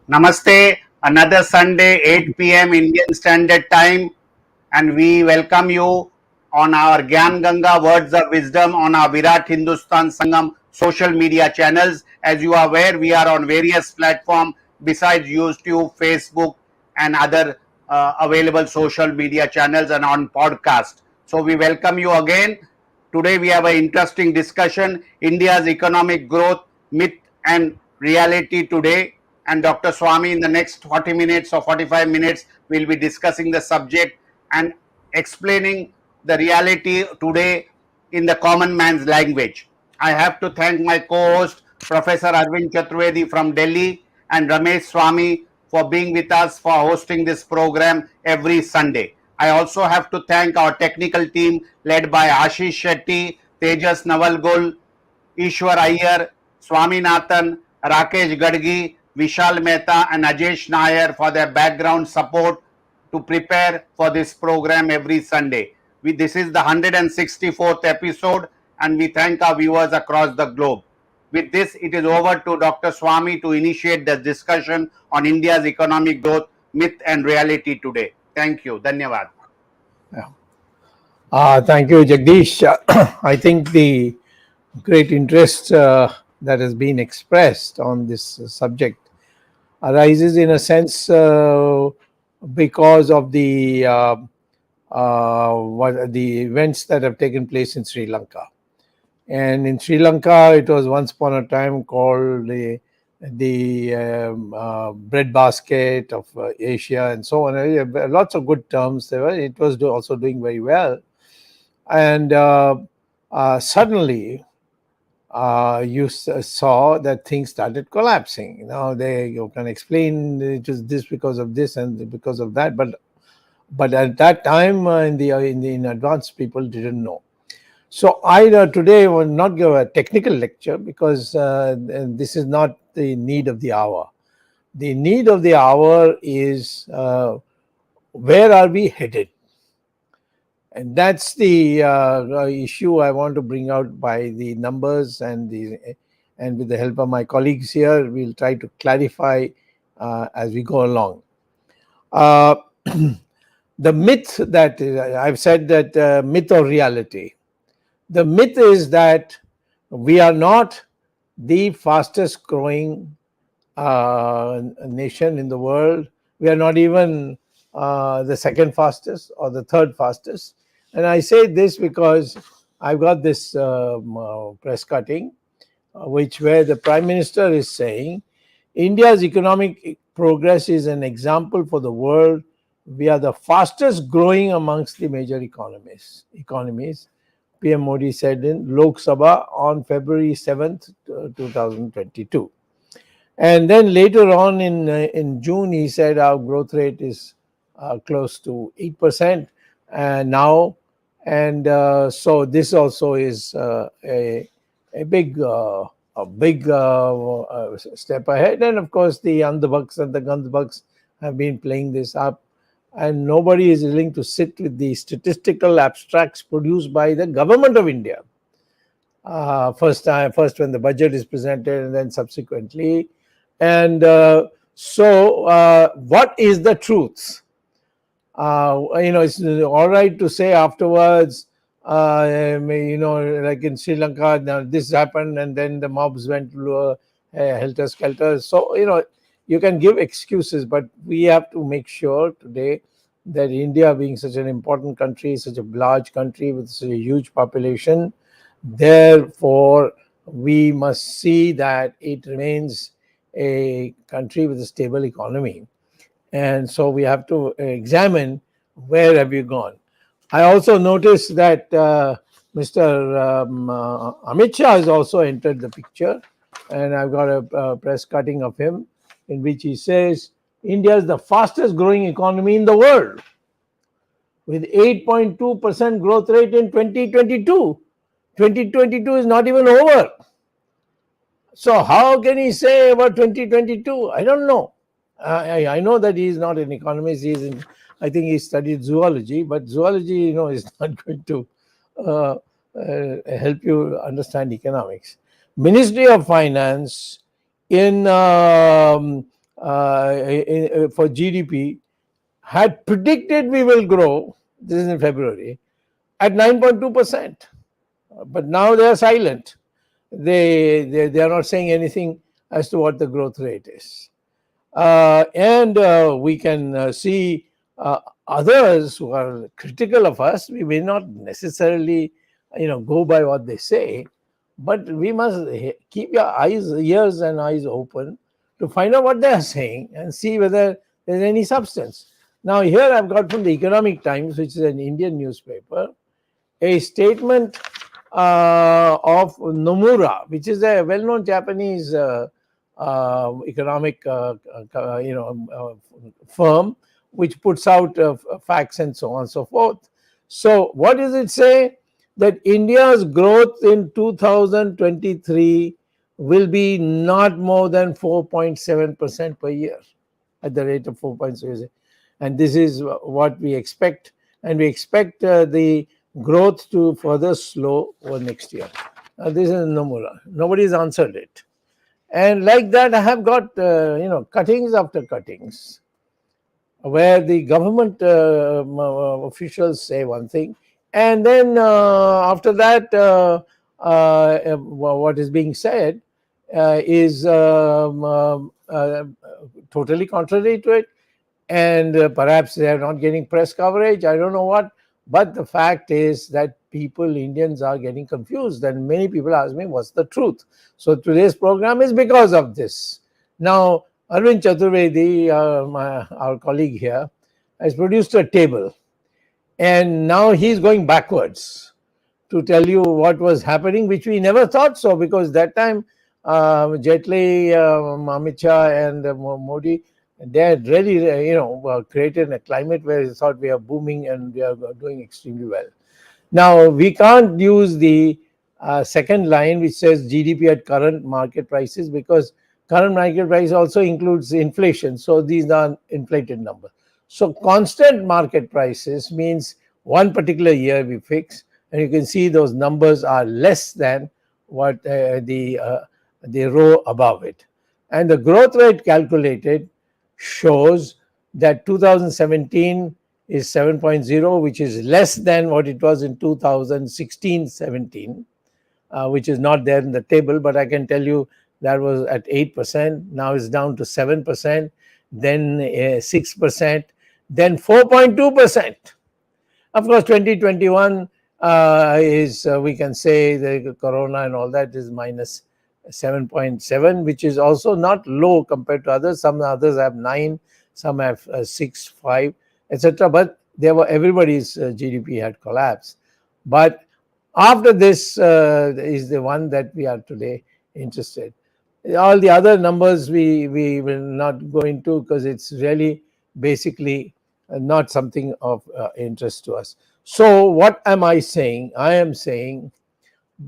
Namaste. Another Sunday, 8 p.m. Indian Standard Time, and we welcome you on our Gyan Ganga Words of Wisdom on our Virat Hindustan Sangam social media channels. As you are aware, we are on various platforms besides YouTube, Facebook, and other available social media channels and on podcast. So we welcome you again. Today we have an interesting discussion: India's economic growth, myth and reality today. And Dr. Swamy, in the next 40 minutes or 45 minutes, will be discussing the subject and explaining the reality today in the common man's language. I have to thank my co-host, Professor Arvind Chaturvedi from Delhi, and Ramesh Swamy for being with us for hosting this program every Sunday. I also have to thank our technical team led by Ashish Shetty, Tejas Navalgul, Ishwar Iyer, Swaminathan, Rakesh Gadgi, Vishal Mehta, and Ajesh Nair for their background support to prepare for this program every Sunday. This is the 164th episode, and we thank our viewers across the globe. With this, it is over to Dr. Swamy to initiate the discussion on India's economic growth, myth and reality today. Thank you. Dhanyavad. Thank you, Jagdish. I think the great interest that has been expressed on this subject arises in a sense because of the events that have taken place in Sri Lanka. And in Sri Lanka, it was once upon a time called the breadbasket of Asia and so on. Lots of good terms there were. It was also doing very well. And suddenly, you saw that things started collapsing. You can explain it was this because of this and because of that, but at that time in advance, people didn't know. So I today will not give a technical lecture because this is not the need of the hour. The need of the hour is where are we headed? And that's the issue I want to bring out by the numbers and with the help of my colleagues here, we'll try to clarify as we go along. The myth that I've said that myth or reality. The myth is that we are not the fastest growing nation in the world. We are not even the second fastest or the third fastest. And I say this because I've got this press cutting, where the Prime Minister is saying India's economic progress is an example for the world. We are the fastest growing amongst the major economies. PM Modi said in Lok Sabha on February 7th, 2022. And then later on in June, he said our growth rate is close to 8% now. And so this also is a big step ahead. And of course, the Andhbucks and the Gandhbucks have been playing this up. And nobody is willing to sit with the statistical abstracts produced by the government of India. First when the budget is presented and then subsequently. And so what is the truth? It's all right to say afterwards, like in Sri Lanka, now this happened and then the mobs went helter-skelter. So, you can give excuses, but we have to make sure today that India, being such an important country, such a large country with such a huge population, therefore we must see that it remains a country with a stable economy. And so we have to examine where have you gone. I also noticed that Mr. Amit Shah has also entered the picture, and I've got a press cutting of him in which he says India is the fastest growing economy in the world with 8.2% growth rate in 2022. 2022 is not even over. So how can he say about 2022? I don't know. I know that he is not an economist. I think he studied zoology, but zoology, is not going to help you understand economics. Ministry of Finance in for GDP had predicted we will grow, this is in February, at 9.2%. But now they are silent. They are not saying anything as to what the growth rate is. And we can see others who are critical of us. We may not necessarily, go by what they say, but we must keep your ears and eyes open to find out what they are saying and see whether there's any substance. Now, here I've got from the Economic Times, which is an Indian newspaper, a statement of Nomura, which is a well-known Japanese economic firm, which puts out facts and so on and so forth. So what does it say? That India's growth in 2023 will be not more than 4.7% per year, at the rate of 4.7%. And this is what we expect. And we expect the growth to further slow over next year. This is Nomura. Nobody's answered it. And like that, I have got, cuttings after cuttings, where the government officials say one thing, and then after that, what is being said is totally contrary to it. And perhaps they are not getting press coverage. I don't know what. But the fact is that Indians are getting confused, and many people ask me, what's the truth? So today's program is because of this. Now, Arvind Chaturvedi, our colleague here, has produced a table, and now he's going backwards to tell you what was happening, which we never thought so, because that time Jaitley, Amit Shah and Modi, they had really, created a climate where they thought we are booming and we are doing extremely well. Now, we can't use the second line, which says GDP at current market prices, because current market price also includes inflation. So these are inflated numbers. So constant market prices means one particular year we fix, and you can see those numbers are less than what the row above it. And the growth rate calculated shows that 2017 is 7.0, which is less than what it was in 2016-17, which is not there in the table, but I can tell you that was at 8%, now it's down to 7%, then 6%, then 4.2%. Of course, 2021 is, we can say, the corona and all that is minus 7.7, which is also not low compared to others. Some others have 9, some have 6, 5, etc. But everybody's GDP had collapsed. But after this is the one that we are today interested. All the other numbers we will not go into, because it's really basically not something of interest to us. So what am I saying? I am saying,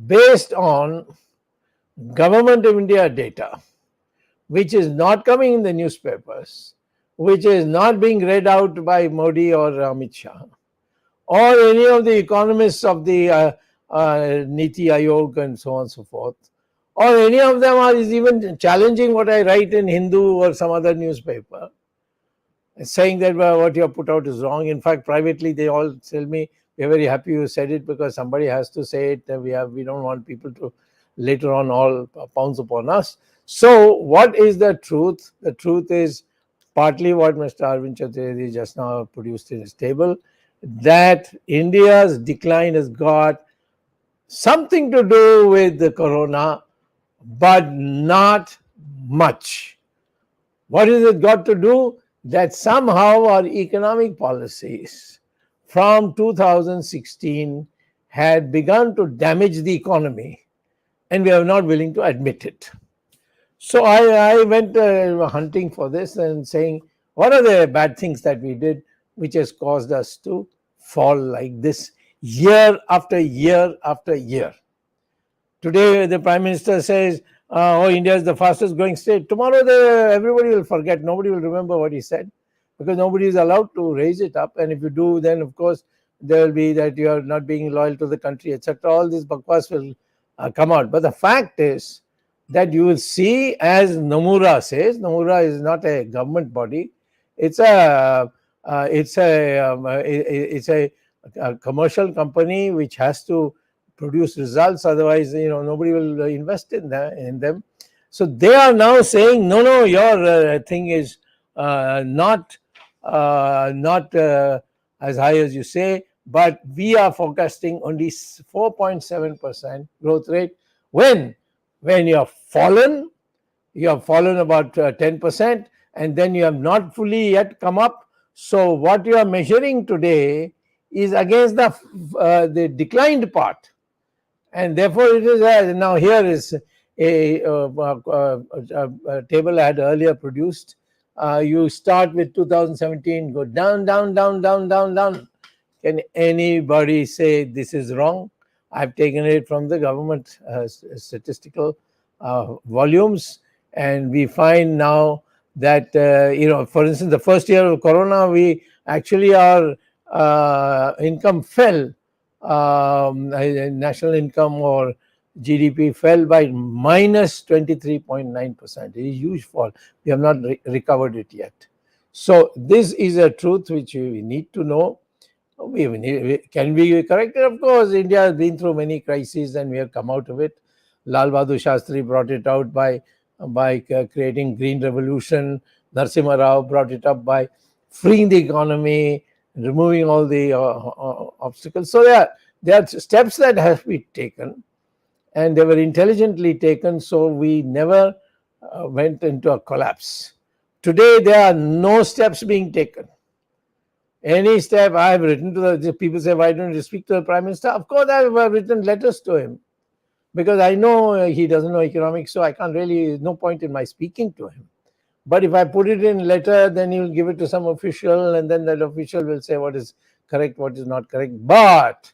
based on Government of India data, which is not coming in the newspapers, which is not being read out by Modi or Amit Shah, or any of the economists of the Niti Aayog and so on and so forth, or any of them is even challenging what I write in Hindu or some other newspaper, saying that what you have put out is wrong. In fact, privately, they all tell me, we're very happy you said it, because somebody has to say it. We don't want people to later on all pounce upon us. So what is the truth? The truth is partly what Mr. Arvind Chaturvedi just now produced in his table, that India's decline has got something to do with the corona, but not much. What has it got to do? That somehow our economic policies from 2016 had begun to damage the economy, and we are not willing to admit it. So I went hunting for this and saying, what are the bad things that we did which has caused us to fall like this year after year after year? Today the Prime Minister says, India is the fastest growing state. Tomorrow everybody will forget. Nobody will remember what he said, because nobody is allowed to raise it up. And if you do, then of course there will be that you are not being loyal to the country, etc. All this bakwas will come out. But the fact is that you will see, as Nomura says, Nomura is not a government body. It's a commercial company which has to produce results. Otherwise, nobody will invest in them. So they are now saying, no, your thing is not as high as you say, but we are forecasting only 4.7% growth rate. When you have fallen about 10%, and then you have not fully yet come up. So what you are measuring today is against the declined part, and therefore it is now here is a table I had earlier produced. You start with 2017, go down, down, down, down, down, down. Can anybody say this is wrong? I've taken it from the government statistical volumes, and we find now that for instance, the first year of Corona, we actually our income fell. National income or GDP fell by minus 23.9%. A huge fall. We have not recovered it yet. So this is a truth which we need to know. Can we correct it? Of course, India has been through many crises and we have come out of it. Lal Bahadur Shastri brought it out by creating Green Revolution. Narasimha Rao brought it up by freeing the economy, removing all the obstacles. So there are steps that have to be taken, and they were intelligently taken. So we never went into a collapse. Today, there are no steps being taken. Any step I have written to the people say, why don't you speak to the Prime Minister? Of course, I have written letters to him because I know he doesn't know economics, so I can't really, no point in my speaking to him. But if I put it in letter, then he will give it to some official, and then that official will say what is correct, what is not correct. But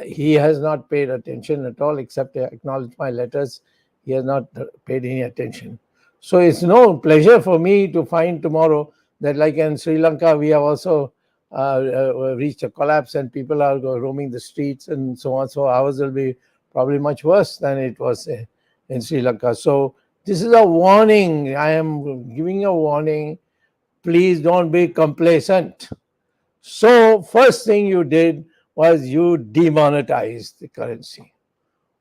he has not paid attention at all, except to acknowledge my letters. He has not paid any attention. So it's no pleasure for me to find tomorrow that, like in Sri Lanka, we have also reached a collapse and people are roaming the streets and so on. So ours will be probably much worse than it was in Sri Lanka. So this is a warning. I am giving a warning. Please don't be complacent. So first thing you did was you demonetized the currency.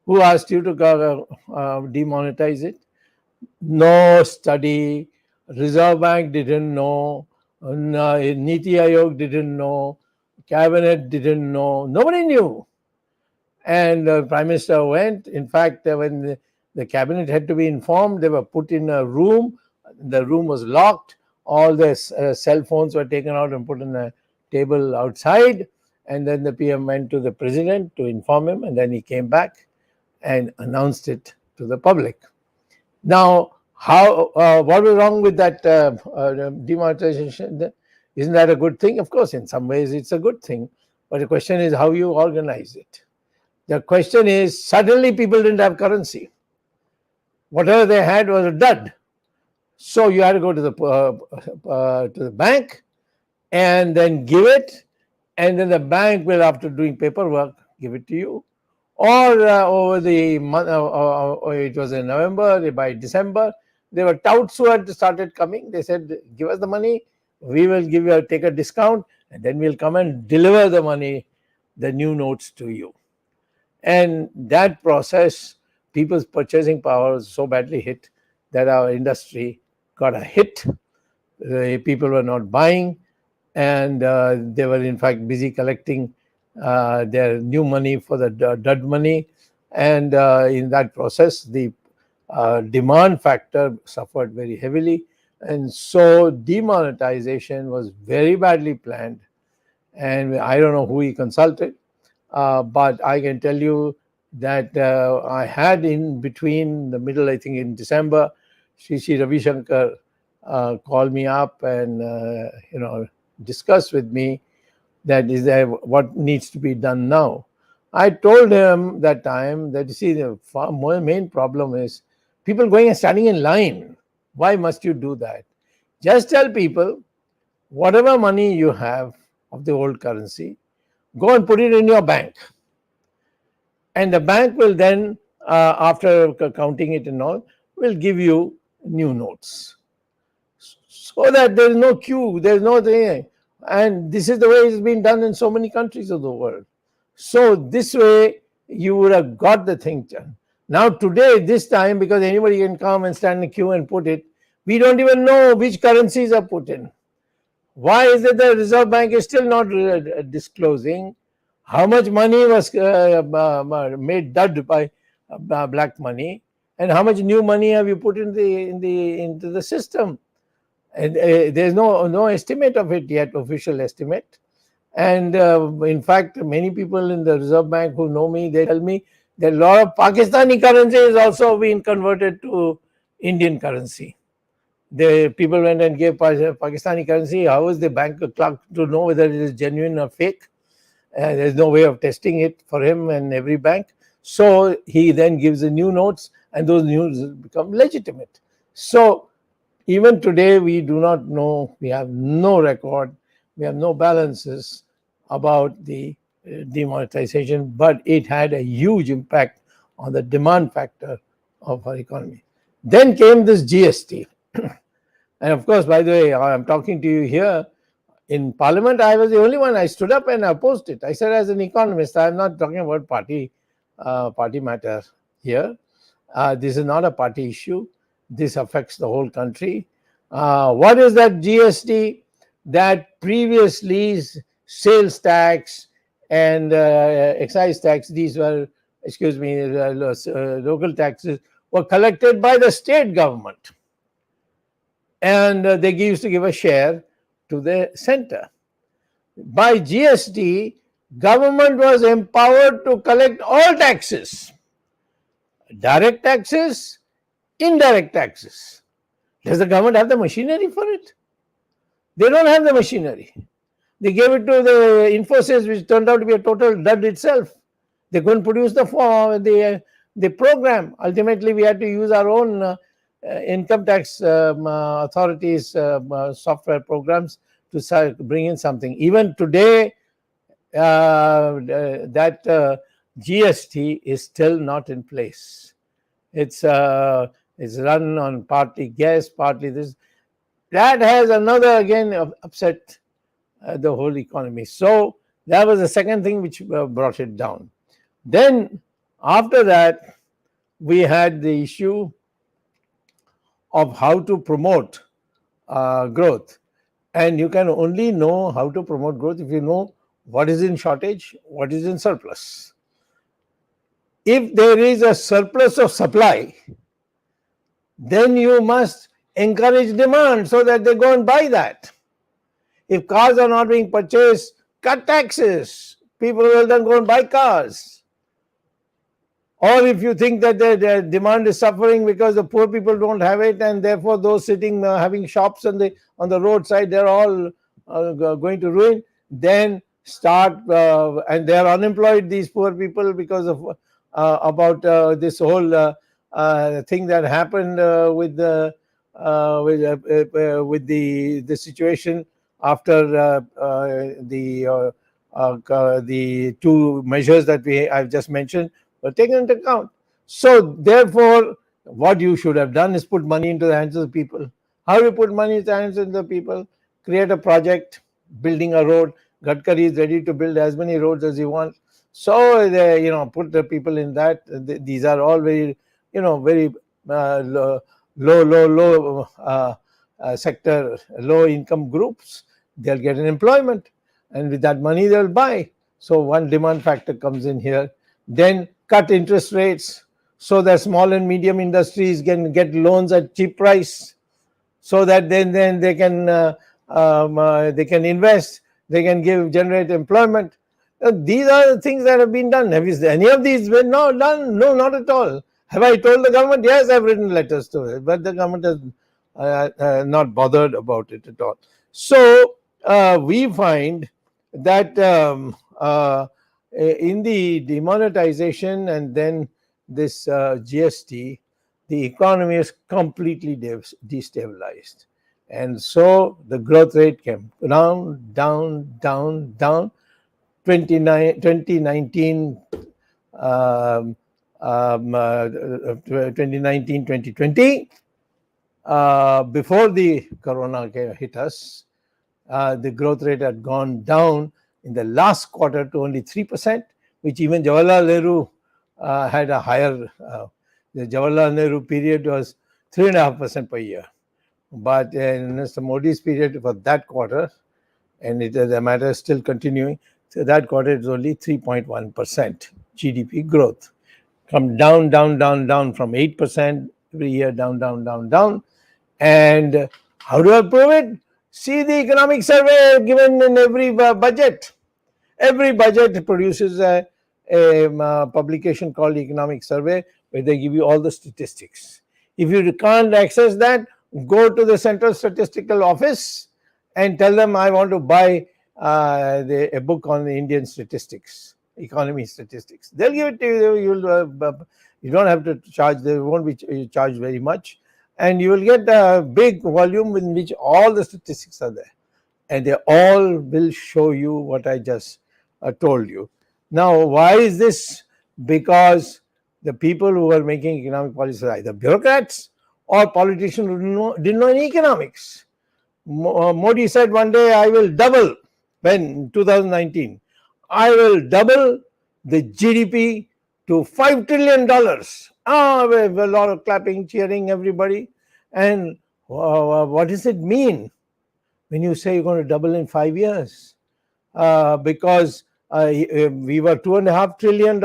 Who asked you to demonetize it? No study. Reserve Bank didn't know. Niti Aayog didn't know. Cabinet didn't know. Nobody knew. And the Prime Minister went. In fact, when the cabinet had to be informed, they were put in a room. The room was locked. All their cell phones were taken out and put on a table outside. And then the PM went to the president to inform him. And then he came back and announced it to the public. Now, what was wrong with that demonetization? Isn't that a good thing? Of course, in some ways it's a good thing. But the question is how you organize it. The question is, suddenly people didn't have currency. Whatever they had was a dud. So you had to go to the bank and then give it, and then the bank will, after doing paperwork, give it to you. Or over the month, it was in November, by December, there were touts who had started coming. They said, give us the money, we will take a discount, and then we'll come and deliver the money, the new notes to you. And that process, people's purchasing power was so badly hit that our industry got a hit. People were not buying, and they were in fact busy collecting their new money for the dud money. And in that process, the demand factor suffered very heavily. And so demonetization was very badly planned. And I don't know who he consulted. But I can tell you that I had in between the middle, I think in December, Sri Ravi Shankar called me up and discussed with me that is there what needs to be done now. I told him that time that you see the main problem is people going and standing in line. Why must you do that? Just tell people whatever money you have of the old currency, go and put it in your bank. And the bank will then after counting it and all, will give you new notes, so that there is no queue, there is no thing. And this is the way it's been done in so many countries of the world. So this way you would have got the thing done. Now today, this time, because anybody can come and stand in the queue and put it, we don't even know which currencies are put in. Why is it the Reserve Bank is still not disclosing how much money was made dud by black money, and how much new money have you put into the system? And there's no estimate of it yet, official estimate. And in fact, many people in the Reserve Bank who know me, they tell me that a lot of Pakistani currency is also being converted to Indian currency. The people went and gave Pakistani currency. How is the bank clerk to know whether it is genuine or fake? There's no way of testing it for him and every bank. So he then gives the new notes, and those notes become legitimate. So even today, we do not know, we have no record, we have no balances about the demonetization, but it had a huge impact on the demand factor of our economy. Then came this GST. And of course, by the way, I'm talking to you here in Parliament. I was the only one. I stood up and opposed it. I said, as an economist, I'm not talking about party matter here. This is not a party issue. This affects the whole country. What is that GST? That previously sales tax and excise tax, these were, local taxes, were collected by the state government. And they used to give a share to the center. By GST, government was empowered to collect all taxes, direct taxes, indirect taxes. Does the government have the machinery for it? They don't have the machinery. They gave it to the Infosys, which turned out to be a total dud itself. They couldn't produce the program. Ultimately, we had to use our own income tax authorities software programs to bring in something. Even today, that GST is still not in place. It's run on partly guess, partly this. That has another, again, upset the whole economy. So that was the second thing which brought it down. Then after that, we had the issue of how to promote growth. And you can only know how to promote growth if you know what is in shortage, what is in surplus. If there is a surplus of supply, then you must encourage demand so that they go and buy that. If cars are not being purchased, cut taxes. People will then go and buy cars. Or if you think that the demand is suffering because the poor people don't have it, and therefore those sitting having shops on the roadside, they're all going to ruin, then start and they're unemployed, these poor people, because of about this whole thing that happened with the situation after the two measures that I've just mentioned were taken into account. So therefore, what you should have done is put money into the hands of the people. How do you put money into the hands of the people? Create a project, building a road. Gadkari is ready to build as many roads as he wants. So they, put the people in that. These are all very, very low sector, low income groups. They'll get an employment, and with that money they'll buy. So one demand factor comes in here. Then cut interest rates so that small and medium industries can get loans at cheap price, so that then they can invest, they can generate employment. These are the things that have been done. Have any of these been done? No, not at all. Have I told the government? Yes, I've written letters to it, but the government has not bothered about it at all. So we find that in the demonetization and then this GST, the economy is completely destabilized. And so the growth rate came down. 2019, 2019, 2020, before the corona hit us, the growth rate had gone down in the last quarter to only 3%, which even Jawaharlal Nehru had a higher. The Jawaharlal Nehru period was 3.5% per year. But in Mr. Modi's period for that quarter, and the matter is still continuing, so that quarter is only 3.1% GDP growth. Come down, down, down, down from 8% every year, down, down, down, down. And how do I prove it? See the economic survey given in every budget. Every budget produces a publication called Economic Survey where they give you all the statistics. If you can't access that, go to the Central Statistical Office and tell them I want to buy a book on the Indian statistics, economy statistics. They'll give it to you. You don't have to charge. They won't be charged very much. And you will get a big volume in which all the statistics are there. And they all will show you what I just told you. Now, why is this? Because the people who are making economic policies are either bureaucrats or politicians who didn't know any economics. Modi said one day, I will double, when 2019, I will double the GDP to $5 trillion. A lot of clapping, cheering, everybody. And what does it mean when you say you're going to double in 5 years? Because we were $2.5 trillion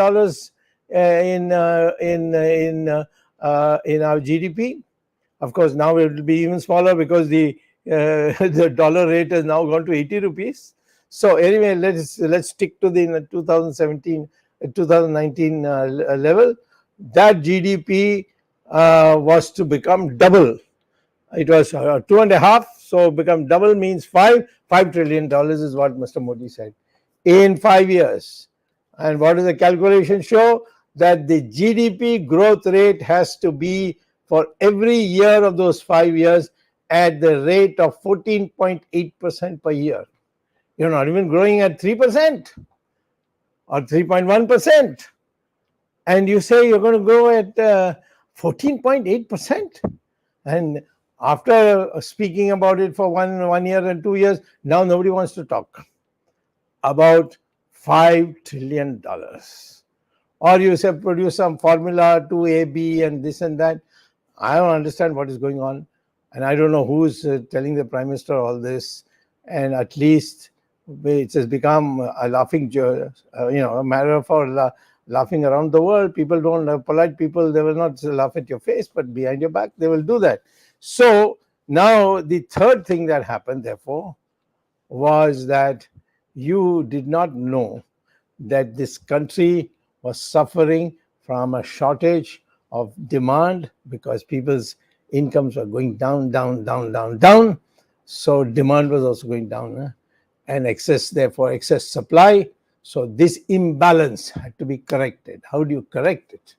in our GDP. Of course, now it will be even smaller because the dollar rate has now gone to 80 rupees. So anyway, let's stick to the 2019 level. That GDP was to become double. It was 2.5, so become double means $5 trillion is what Mr. Modi said in 5 years. And what does the calculation show? That the GDP growth rate has to be for every year of those 5 years at the rate of 14.8% per year. You're not even growing at 3% or 3.1%. And you say you're going to grow at 14.8%. And after speaking about it for one year and 2 years, now nobody wants to talk about $5 trillion. Or you say produce some formula to AB and this and that. I don't understand what is going on. And I don't know who's telling the Prime Minister all this. And at least it has become a laughing, a matter for laughing around the world. People don't, polite people, they will not laugh at your face, but behind your back, they will do that. So now the third thing that happened, therefore, was that you did not know that this country was suffering from a shortage of demand because people's incomes were going down, down, down, down, down. So demand was also going down, and excess supply. So this imbalance had to be corrected. How do you correct it?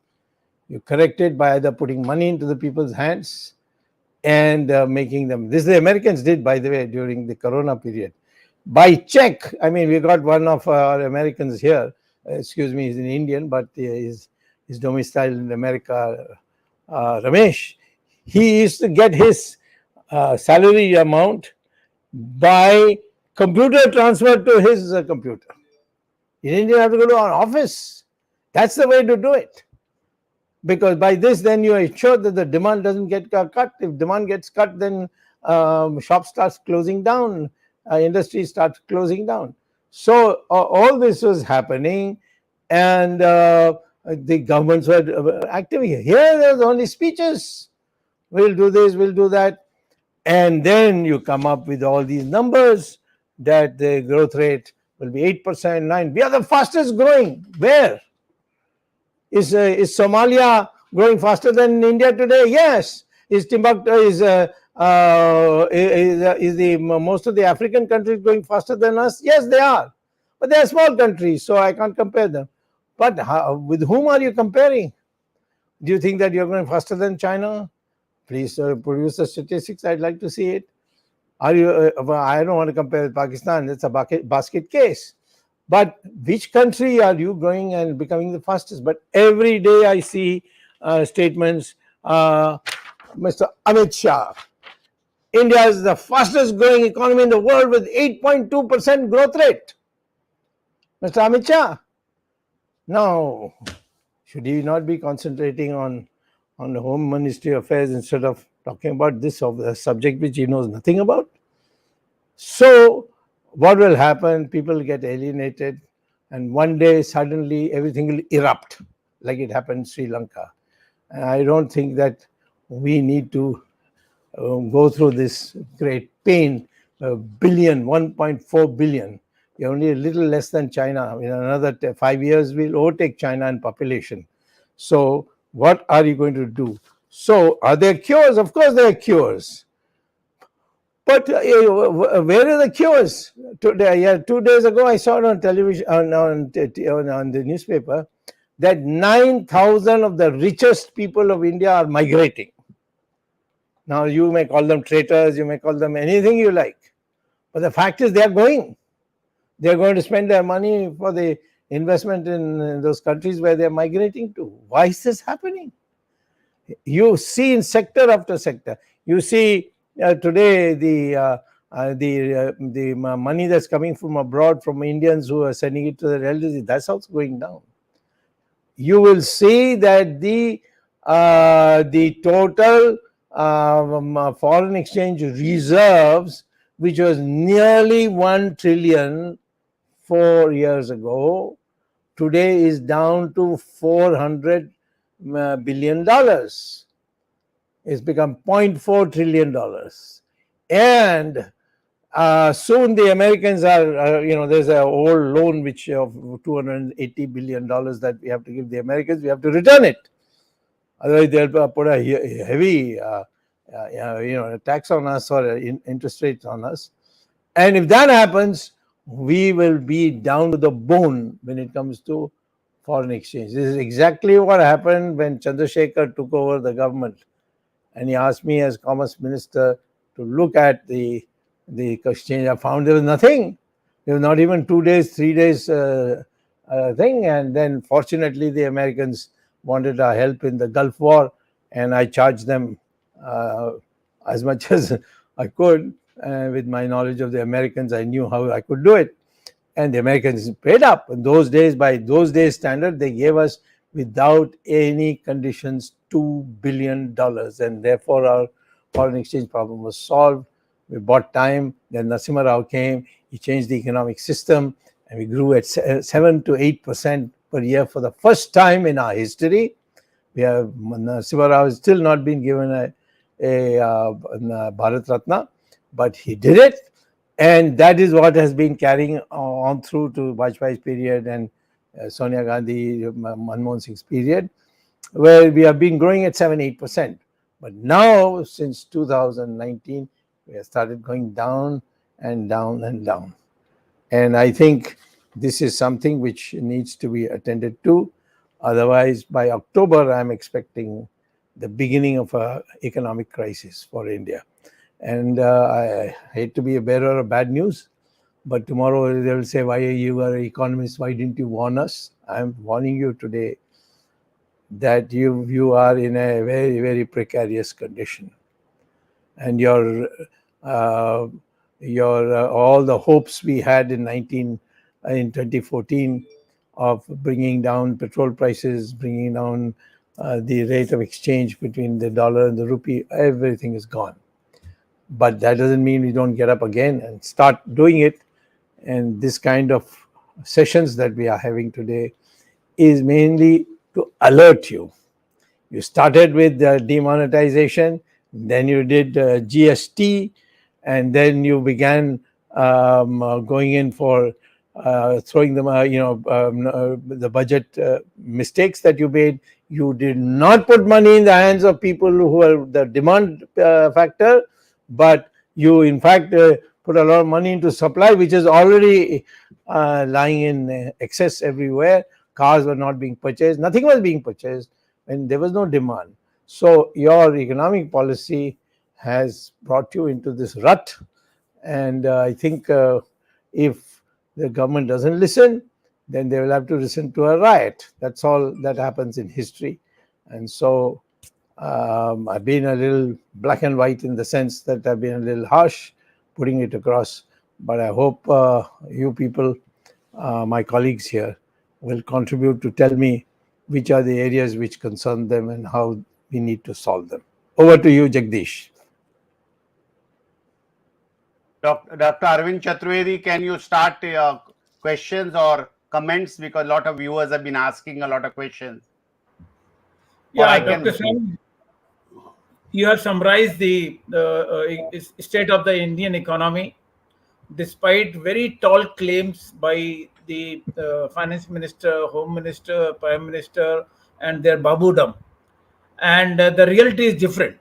You correct it by either putting money into the people's hands and making them. This the Americans did, by the way, during the Corona period. By check. I mean, we got one of our Americans here. Excuse me, he's an Indian, but he's domiciled in America. Ramesh. He used to get his salary amount by computer transfer to his computer. He didn't even have to go to an office. That's the way to do it. Because by this, then you ensure that the demand doesn't get cut. If demand gets cut, then shops starts closing down, industry starts closing down. So all this was happening, and the governments were active. Here there's only speeches. We'll do this, we'll do that. And then you come up with all these numbers that the growth rate will be 8%, 9%. We are the fastest growing. Where? Is Somalia growing faster than India today? Yes. Is Timbuktu, is most of the African countries growing faster than us? Yes, they are. But they are small countries, so I can't compare them. But with whom are you comparing? Do you think that you're going faster than China? Please produce the statistics. I'd like to see it. Are you? I don't want to compare with Pakistan. It's a basket case. But which country are you growing and becoming the fastest? But every day I see statements, Mr. Amit Shah, India is the fastest growing economy in the world with 8.2% growth rate. Mr. Amit Shah, now, should he not be concentrating on the Home Ministry affairs instead of talking about this subject which he knows nothing about? So, what will happen? People get alienated, and one day suddenly everything will erupt, like it happened in Sri Lanka. And I don't think that we need to go through this great pain. A billion, 1.4 billion. You're only a little less than China. In another 5 years, we'll overtake China in population. So, what are you going to do? So, are there cures? Of course, there are cures. But where are the cures? Today, 2 days ago, I saw it on television, on the newspaper, that 9,000 of the richest people of India are migrating. Now, you may call them traitors, you may call them anything you like. But the fact is, they are going. They are going to spend their money for the investment in those countries where they are migrating to. Why is this happening? You see in sector after sector. You see today the money that's coming from abroad from Indians who are sending it to their relatives, that's also going down. You will see that the total foreign exchange reserves, which was nearly 1 trillion 4 years ago, today is down to $400 billion. It's become $0.4 trillion. And soon the Americans are, there's an old loan which of $280 billion that we have to give the Americans. We have to return it. Otherwise, they'll put a heavy, tax on us or interest rates on us. And if that happens, we will be down to the bone when it comes to foreign exchange. This is exactly what happened when Chandrasekhar took over the government. And he asked me as Commerce Minister to look at the exchange. I found there was nothing. There was not even 2 days, 3 days thing. And then fortunately, the Americans wanted our help in the Gulf War, and I charged them as much as I could. With my knowledge of the Americans, I knew how I could do it. And the Americans paid up. In those days, by those days' standard, they gave us, without any conditions, $2 billion. And therefore, our foreign exchange problem was solved. We bought time. Then Narasimha Rao came. He changed the economic system. And we grew at 7 to 8% per year for the first time in our history. Narasimha Rao has still not been given a Bharat Ratna, but he did it. And that is what has been carrying on through to Vajpayee's period and Sonia Gandhi, Manmohan Singh's period, where we have been growing at 7-8%. But now, since 2019, we have started going down and down and down. And I think this is something which needs to be attended to. Otherwise, by October, I'm expecting the beginning of an economic crisis for India. And I hate to be a bearer of bad news, but tomorrow they will say, why you are an economist, why didn't you warn us? I'm warning you today that you are in a very, very precarious condition. And your all the hopes we had in 2014 of bringing down petrol prices, bringing down the rate of exchange between the dollar and the rupee, everything is gone. But that doesn't mean we don't get up again and start doing it. And this kind of sessions that we are having today is mainly to alert you. You started with demonetization, then you did GST, and then you began going in for throwing them, the budget mistakes that you made. You did not put money in the hands of people who are the demand factor, but you in fact put a lot of money into supply, which is already lying in excess everywhere. Cars were not being purchased. Nothing was being purchased and there was no demand. So your economic policy has brought you into this rut. And I think if the government doesn't listen, then they will have to listen to a riot. That's all that happens in history. And so I've been a little black and white in the sense that I've been a little harsh putting it across. But I hope you people, my colleagues here, will contribute to tell me which are the areas which concern them and how we need to solve them. Over to you, Jagdish. Dr. Arvind Chaturvedi, can you start questions or comments, because a lot of viewers have been asking a lot of questions? Yeah, Dr. Swamy, you have summarized the state of the Indian economy, despite very tall claims by the finance minister, home minister, prime minister, and their babudam. And the reality is different.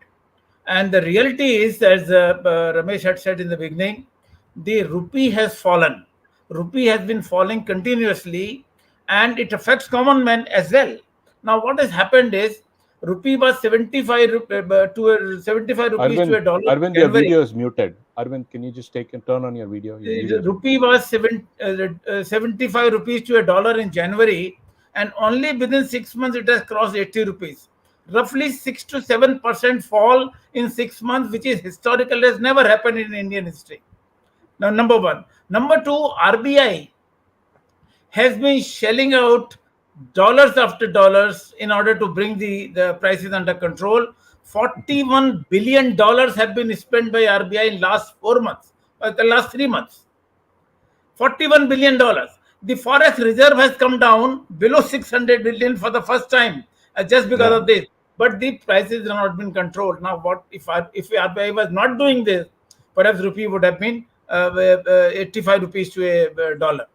And the reality is, as Ramesh had said in the beginning, the rupee has fallen. Rupee has been falling continuously, and it affects common man as well. Now, what has happened is, rupee was 75 to 75 rupees to a dollar. Arvind, your video is muted. Arvind, can you just take a turn on your video? Rupee was 75 rupees to a dollar in January, and only within 6 months it has crossed 80 rupees. Roughly 6 to 7% fall in 6 months, which is historical, has never happened in Indian history. Now, number one. Number two, RBI has been shelling out dollars after dollars in order to bring the prices under control. $41 billion have been spent by RBI in last 4 months, the last 3 months. $41 billion. The forex reserve has come down below 600 billion for the first time, just because of this. But the prices have not been controlled. Now, what if RBI was not doing this? Perhaps rupee would have been 85 rupees to a dollar.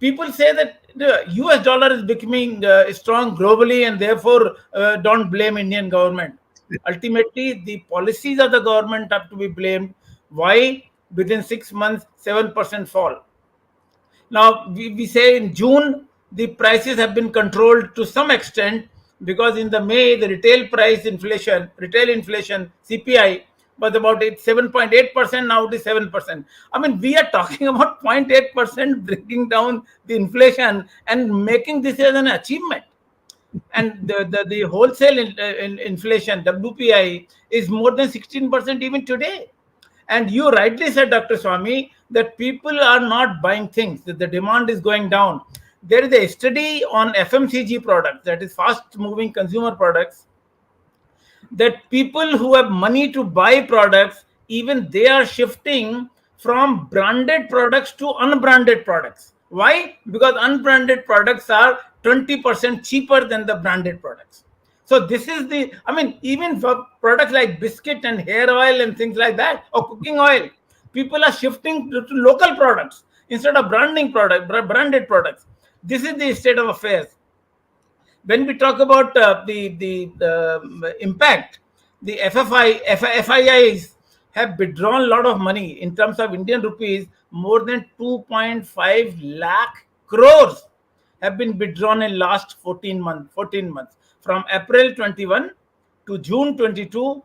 People say that the US dollar is becoming strong globally, and therefore don't blame Indian government. Ultimately, the policies of the government have to be blamed. Why? Within 6 months, 7% fall. Now, we say in June, the prices have been controlled to some extent, because in the May, the retail inflation, CPI, was about 7.8%. Now it is 7%. I mean, we are talking about 0.8% bringing down the inflation and making this as an achievement. And the wholesale inflation, WPI, is more than 16% even today. And you rightly said, Dr. Swamy, that people are not buying things, that the demand is going down. There is a study on FMCG products, that is fast-moving consumer products, that people who have money to buy products, even they are shifting from branded products to unbranded products. Why? Because unbranded products are 20% cheaper than the branded products. So this is even for products like biscuit and hair oil and things like that, or cooking oil, people are shifting to local products instead of branded products. This is the state of affairs. When we talk about the impact, the FIIs have withdrawn a lot of money in terms of Indian rupees. More than 2.5 lakh crores have been withdrawn in last 14 months. From April 21 to June 22,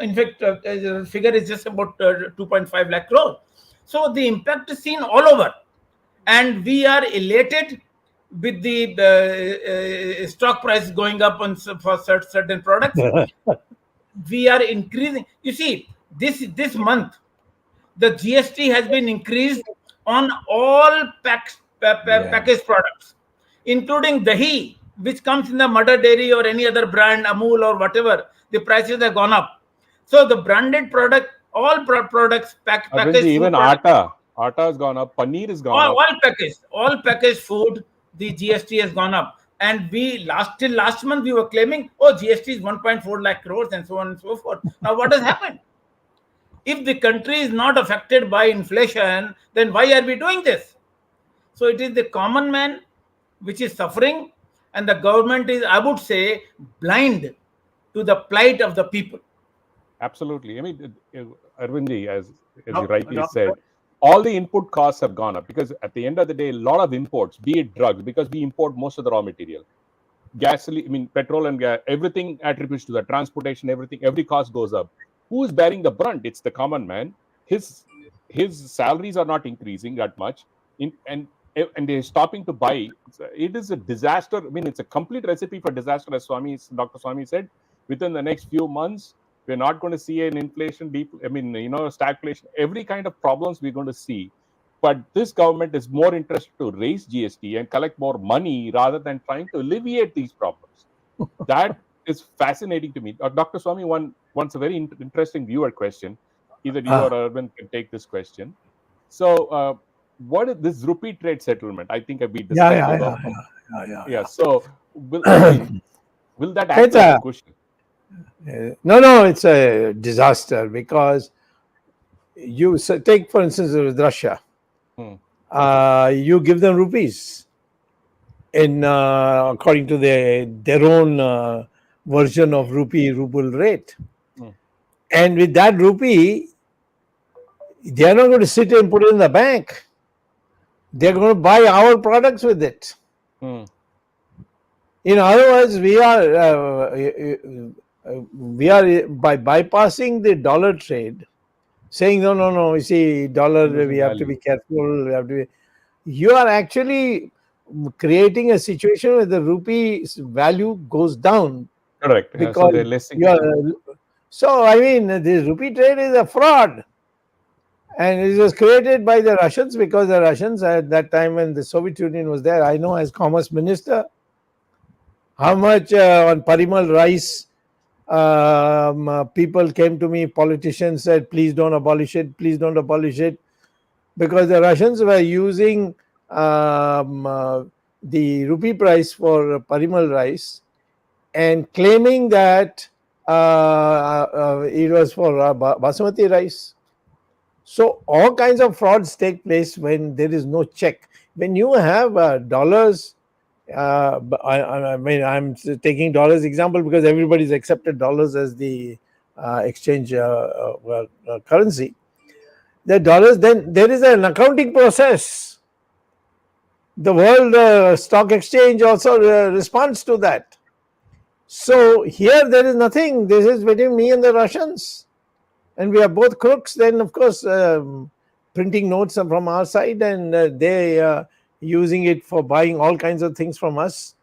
in fact, the figure is just about 2.5 lakh crores. So the impact is seen all over. And we are elated with the stock price going up for certain products. We are increasing. You see, this month, the GST has been increased on all packaged products, including dahi, which comes in the mother dairy or any other brand, Amul or whatever. The prices have gone up. So the branded product, all products, packaged even atta has gone up, paneer has gone up. All packaged food, the GST has gone up. And till last month we were claiming, GST is 1.4 lakh crores and so on and so forth. Now what has happened? If the country is not affected by inflation, then why are we doing this? So it is the common man which is suffering, and the government is, I would say, blind to the plight of the people. Absolutely. I mean, Arvindji, as you rightly said, all the input costs have gone up, because at the end of the day, a lot of imports, be it drugs, because we import most of the raw material, gasoline, petrol and gas, everything attributes to the transportation, every cost goes up. Who is bearing the brunt? It's the common man. His salaries are not increasing that much. and they're stopping to buy. It is a disaster. I mean, it's a complete recipe for disaster, as Dr. Swamy said. Within the next few months, we're not going to see an inflation, stagflation, every kind of problems we're going to see. But this government is more interested to raise GST and collect more money rather than trying to alleviate these problems. That is fascinating to me. Dr. Swamy wants a very interesting viewer question. Either you or Arvind can take this question. So, what is this rupee trade settlement? I think we discussed it. Yeah. So, will that act like a cushion? No, it's a disaster because you take, for instance, with Russia. You give them rupees in according to their own version of ruble rate, and with that rupee, they are not going to sit and put it in the bank. They're going to buy our products with it. In other words, we are by bypassing the dollar trade, saying no. You see, dollar, we have to be careful. You are actually creating a situation where the rupee's value goes down. Correct. Because so I mean, this rupee trade is a fraud. And it was created by the Russians because the Russians at that time when the Soviet Union was there, I know as Commerce Minister, how much on Parimal rice people came to me, politicians said, please don't abolish it, because the Russians were using the rupee price for Parimal rice and claiming that it was for basmati rice. So all kinds of frauds take place when there is no check. When you have dollars, I mean, I'm taking dollars example because everybody's accepted dollars as the exchange currency. The dollars, then there is an accounting process. The World Stock Exchange also responds to that. So here there is nothing. This is between me and the Russians. And we are both crooks, then of course printing notes from our side, and they using it for buying all kinds of things from us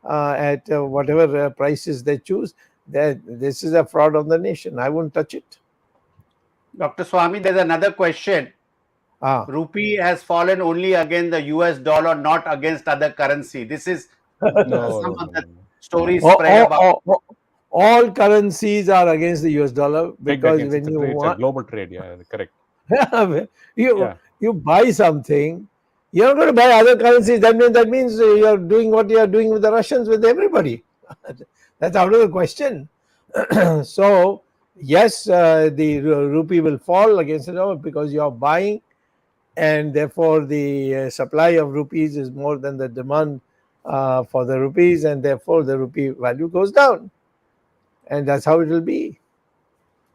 at whatever prices they choose. This is a fraud on the nation. I won't touch it. Dr. Swamy, there's another question. Rupee has fallen only against the US dollar, not against other currency. This is some of the stories spread about. All currencies are against the US dollar because when it's a global trade, correct. You buy something, you're not going to buy other currencies. That means you're doing what you are doing with the Russians, with everybody. That's out of the question. So yes, the rupee will fall against the dollar because you are buying, and therefore the supply of rupees is more than the demand for the rupees, and therefore the rupee value goes down. And that's how it will be.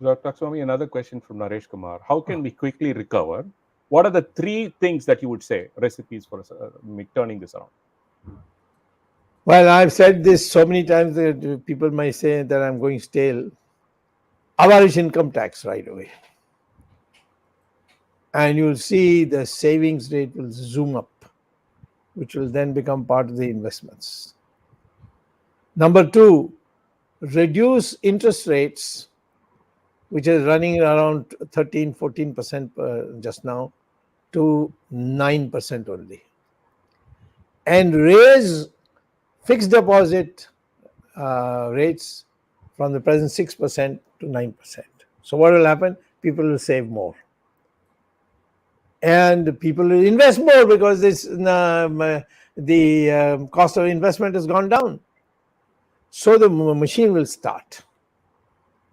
Dr. Swamy, another question from Naresh Kumar. How can we quickly recover? What are the 3 things that you would say, recipes for turning this around? Well, I've said this so many times that people might say that I'm going stale. Abolish income tax right away. And you'll see the savings rate will zoom up, which will then become part of the investments. Number 2, reduce interest rates, which is running around 13-14% just now, to 9% only, and raise fixed deposit rates from the present 6% to 9%. So what will happen? People will save more, and people will invest more because the cost of investment has gone down. So the machine will start.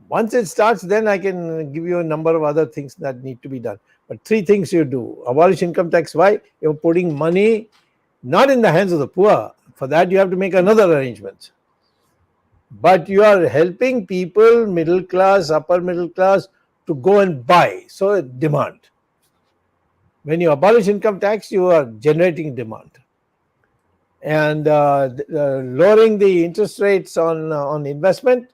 Once it starts, then I can give you a number of other things that need to be done. But 3 things you do. Abolish income tax. Why? You're putting money not in the hands of the poor. For that, you have to make another arrangement. But you are helping people, middle class, upper middle class, to go and buy. So demand. When you abolish income tax, you are generating demand. And lowering the interest rates on investment,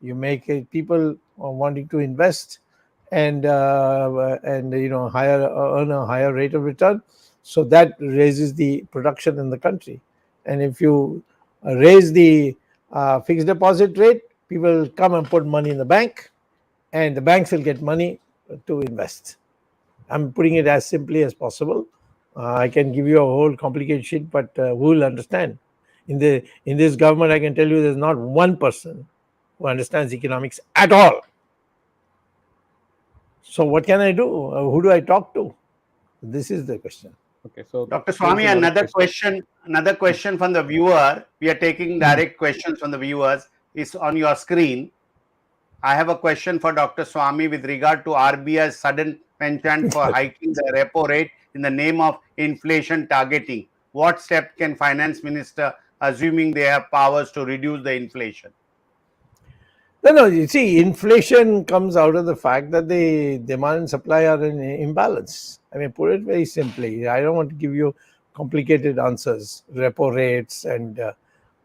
you make people wanting to invest and earn a higher rate of return. So that raises the production in the country. And if you raise the fixed deposit rate, people will come and put money in the bank, and the banks will get money to invest. I'm putting it as simply as possible. I can give you a whole complicated sheet, but who will understand? In this government, I can tell you there's not one person who understands economics at all. So what can I do? Who do I talk to? This is the question. Okay, so Dr. there's Swamy, another another question from the viewer. We are taking direct questions from the viewers. Is on your screen. I have a question for Dr. Swamy with regard to RBI's sudden penchant for hiking the repo rate in the name of inflation targeting. What step can Finance Minister, assuming they have powers, to reduce the inflation? No, you see, inflation comes out of the fact that the demand and supply are in imbalance. I mean, put it very simply. I don't want to give you complicated answers, repo rates, and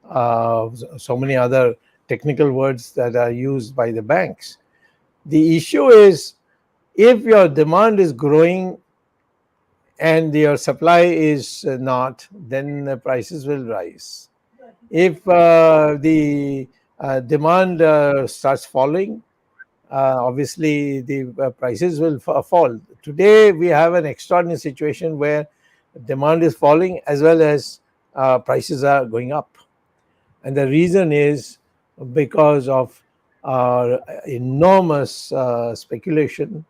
so many other technical words that are used by the banks. The issue is, if your demand is growing and your supply is not, then the prices will rise. If the demand starts falling, obviously the prices will fall. Today we have an extraordinary situation where demand is falling as well as prices are going up. And the reason is because of enormous speculation,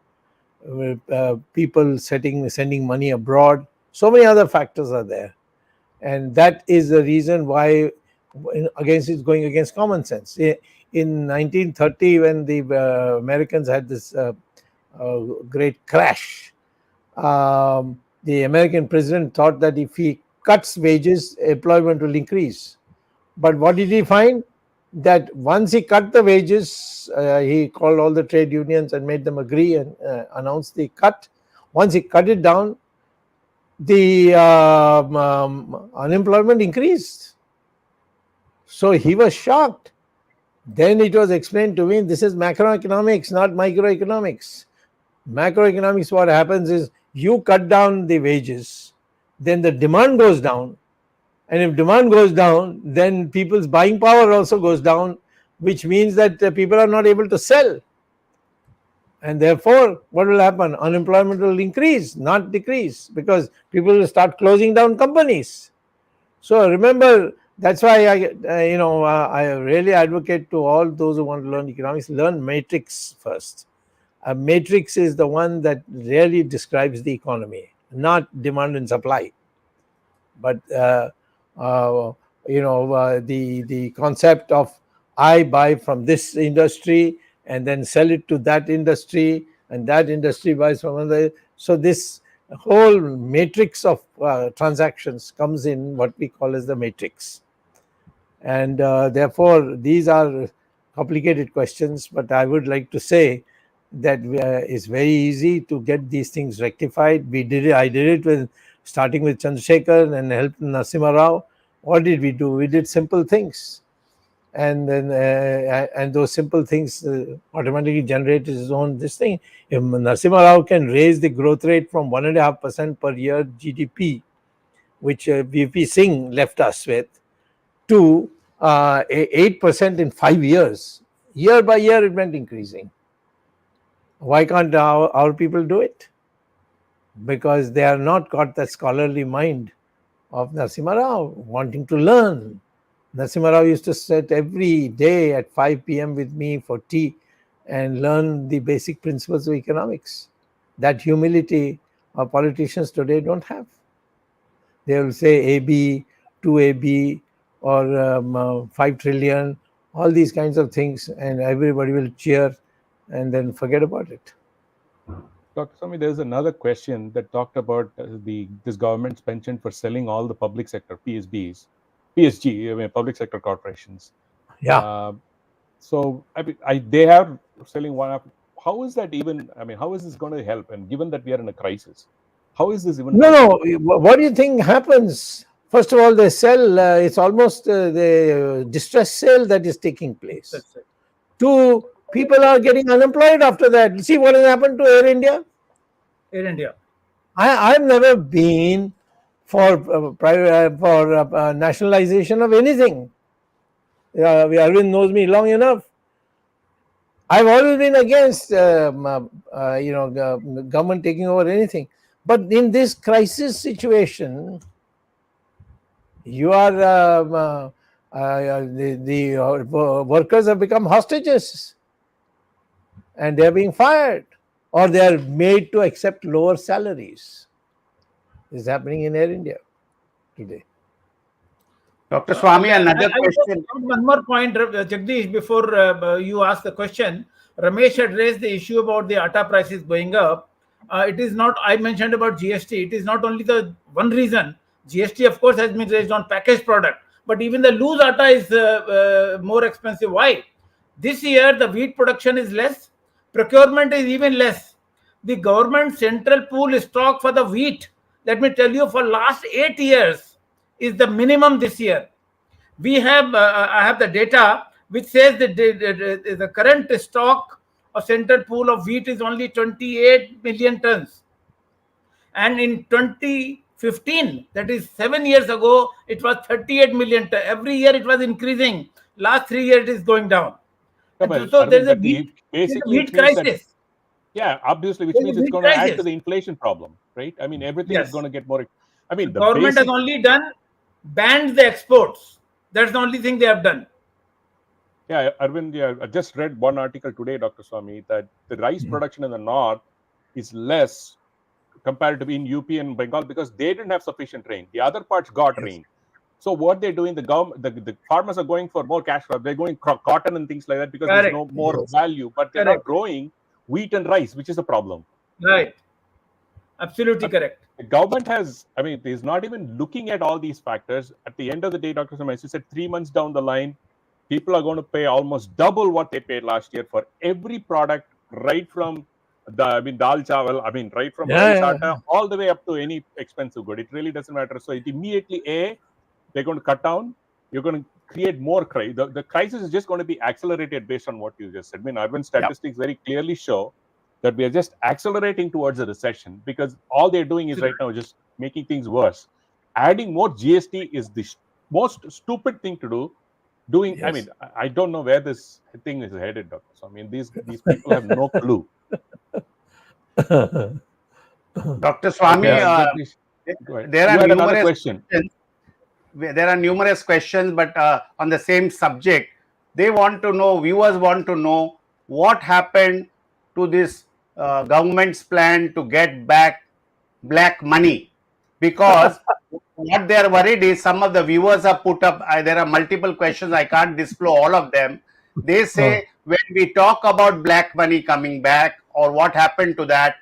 people sending money abroad. So many other factors are there. And that is the reason why it's going against common sense. In 1930, when the Americans had this great crash, the American president thought that if he cuts wages, employment will increase. But what did he find? That once he cut the wages, he called all the trade unions and made them agree and announced the cut. Once he cut it down, the unemployment increased. So he was shocked. Then it was explained to me, this is macroeconomics, not microeconomics. Macroeconomics, what happens is you cut down the wages, then the demand goes down. And if demand goes down, then people's buying power also goes down, which means that people are not able to sell. And therefore, what will happen? Unemployment will increase, not decrease, because people will start closing down companies. So remember, that's why I really advocate to all those who want to learn economics, learn matrix first. A matrix is the one that really describes the economy, not demand and supply. But the concept of I buy from this industry and then sell it to that industry, and that industry buys from another. So this whole matrix of transactions comes in what we call as the matrix. And therefore, these are complicated questions, but I would like to say that it's very easy to get these things rectified. I did it starting with Chandrasekhar and helped Narasimha Rao. What did we do? We did simple things. And then and those simple things automatically generated his own this thing. If Narasimha Rao can raise the growth rate from 1.5% per year GDP, which VP Singh left us with, to 8% in 5 years, year by year it went increasing. Why can't our people do it? Because they are not got that scholarly mind of Narasimha Rao, wanting to learn. Narasimha Rao used to sit every day at 5 p.m. with me for tea and learn the basic principles of economics. That humility our politicians today don't have. They will say AB, 2AB, or 5 trillion, all these kinds of things, and everybody will cheer and then forget about it. Dr. Swamy, there's another question that talked about this government's penchant for selling all the public sector PSG, public sector corporations. Yeah. So they are selling one up. How is that even? I mean, how is this going to help? And given that we are in a crisis, how is this even? No. What do you think happens? First of all, they sell. It's almost the distress sale that is taking place. That's it. Two, people are getting unemployed after that. See what has happened to Air India? Air India. I've never been for nationalization of anything. Arvind knows me long enough. I've always been against government taking over anything. But in this crisis situation, you are the workers have become hostages, and they are being fired, or they are made to accept lower salaries. This is happening in Air India today. Dr. Swamy, another I just question. add one more point, Jagdish, before you ask the question. Ramesh had raised the issue about the atta prices going up. It is not, I mentioned about GST, it is not only the one reason. GST, of course, has been raised on packaged product, but even the loose atta is more expensive. Why? This year, the wheat production is less, procurement is even less. The government central pool stock for the wheat, let me tell you, for last 8 years is the minimum this year. We have, I have the data which says that the current stock of central pool of wheat is only 28 million tons. And in 2015, that is 7 years ago, it was 38 million tons. Every year it was increasing. Last 3 years it is going down. So there's a wheat crisis. Yeah, obviously, which There's means a it's wheat going to add to crisis. the inflation problem, right? I mean, everything is Yes. going to get more. I mean, The the government has basic. only banned the exports. That's the only thing they have done. Yeah, Arvind, yeah, I just read one article today, Dr. Swamy, that the rice production in the north is less comparatively in UP and Bengal because they didn't have sufficient rain. The other parts got rain. So what they're doing, the government, the farmers are going for more cash crop. They're going cotton and things like that because there's no more value, but they're not growing wheat and rice, which is a problem. Right. Absolutely correct. The government has, I mean, is not even looking at all these factors. At the end of the day, Dr. Swamy, as you said, 3 months down the line, people are going to pay almost double what they paid last year for every product, right from dal chawal, right from rice atta all the way up to any expensive good. It really doesn't matter. So it immediately, they're going to cut down. You're going to create more crisis. The crisis is just going to be accelerated based on what you just said. I mean, urban statistics very clearly show that we are just accelerating towards a recession because all they're doing is right now just making things worse. Adding more GST is the most stupid thing to do. I mean, I don't know where this thing is headed, Doctor. So, I mean, these people have no clue. Dr. Swamy, there are numerous questions. There are numerous questions, but on the same subject, they want to know, viewers want to know what happened to this government's plan to get back black money, because what they are worried is some of the viewers have put up, there are multiple questions, I can't disclose all of them. They say when we talk about black money coming back or what happened to that,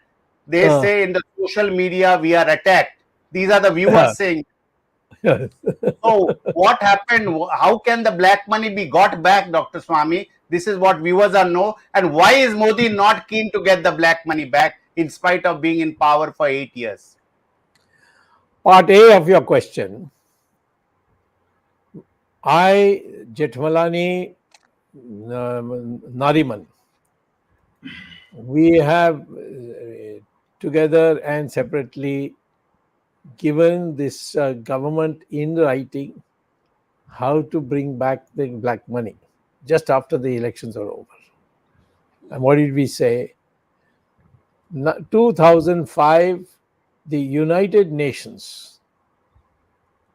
they say in the social media we are attacked. These are the viewers saying. So what happened? How can the black money be got back, Dr. Swamy? This is what viewers are know. And why is Modi not keen to get the black money back in spite of being in power for 8 years? Part A of your question. Jethmalani Nariman, we have together and separately given this government in writing how to bring back the black money just after the elections are over. And what did we say? 2005, the United Nations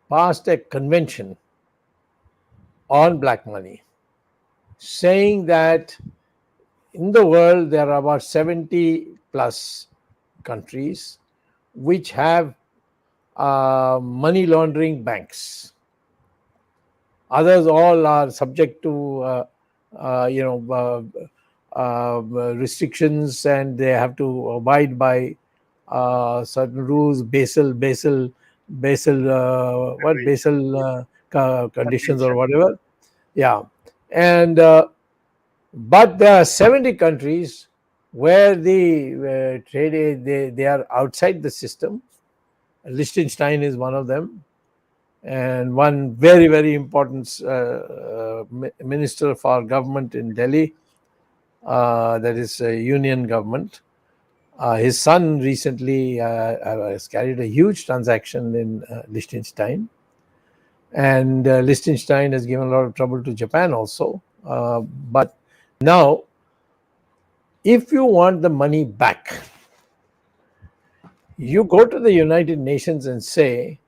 passed a convention on black money, saying that in the world there are about 70 plus countries which have money laundering banks. Others all are subject to restrictions, and they have to abide by certain rules, Basel conditions or whatever. Yeah, and but there are 70 countries where the trade they are outside the system. Liechtenstein is one of them, and one very, very important minister for government in Delhi, that is a union government, His son recently has carried a huge transaction in Liechtenstein, and Liechtenstein has given a lot of trouble to Japan also. But now, if you want the money back, you go to the United Nations and say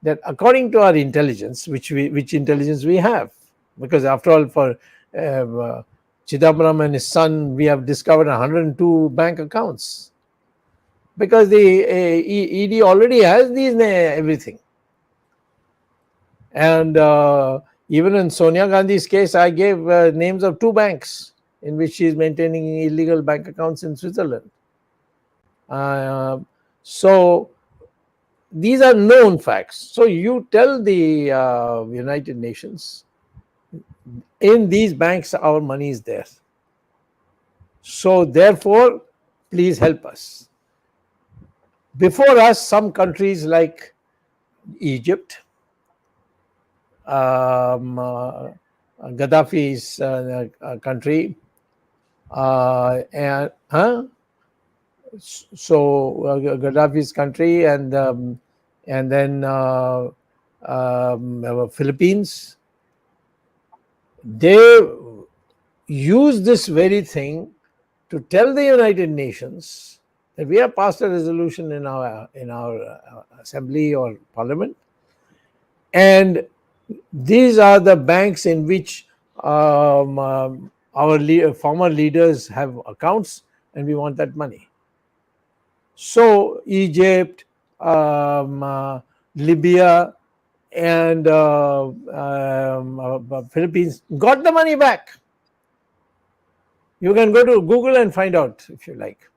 that according to our intelligence, which intelligence we have, because after all, for Chidambaram and his son, we have discovered 102 bank accounts, because the ED already has these everything. And even in Sonia Gandhi's case, I gave names of 2 banks in which she is maintaining illegal bank accounts in Switzerland. So these are known facts. So you tell the United Nations, in these banks our money is there. So therefore, please help us. Before us, some countries like Egypt, Gaddafi's country, and Gaddafi's country, and then Philippines, they use this very thing to tell the United Nations that we have passed a resolution in our assembly or parliament, and these are the banks in which our former leaders have accounts, and we want that money. So Egypt, Libya, and Philippines got the money back. You can go to Google and find out if you like.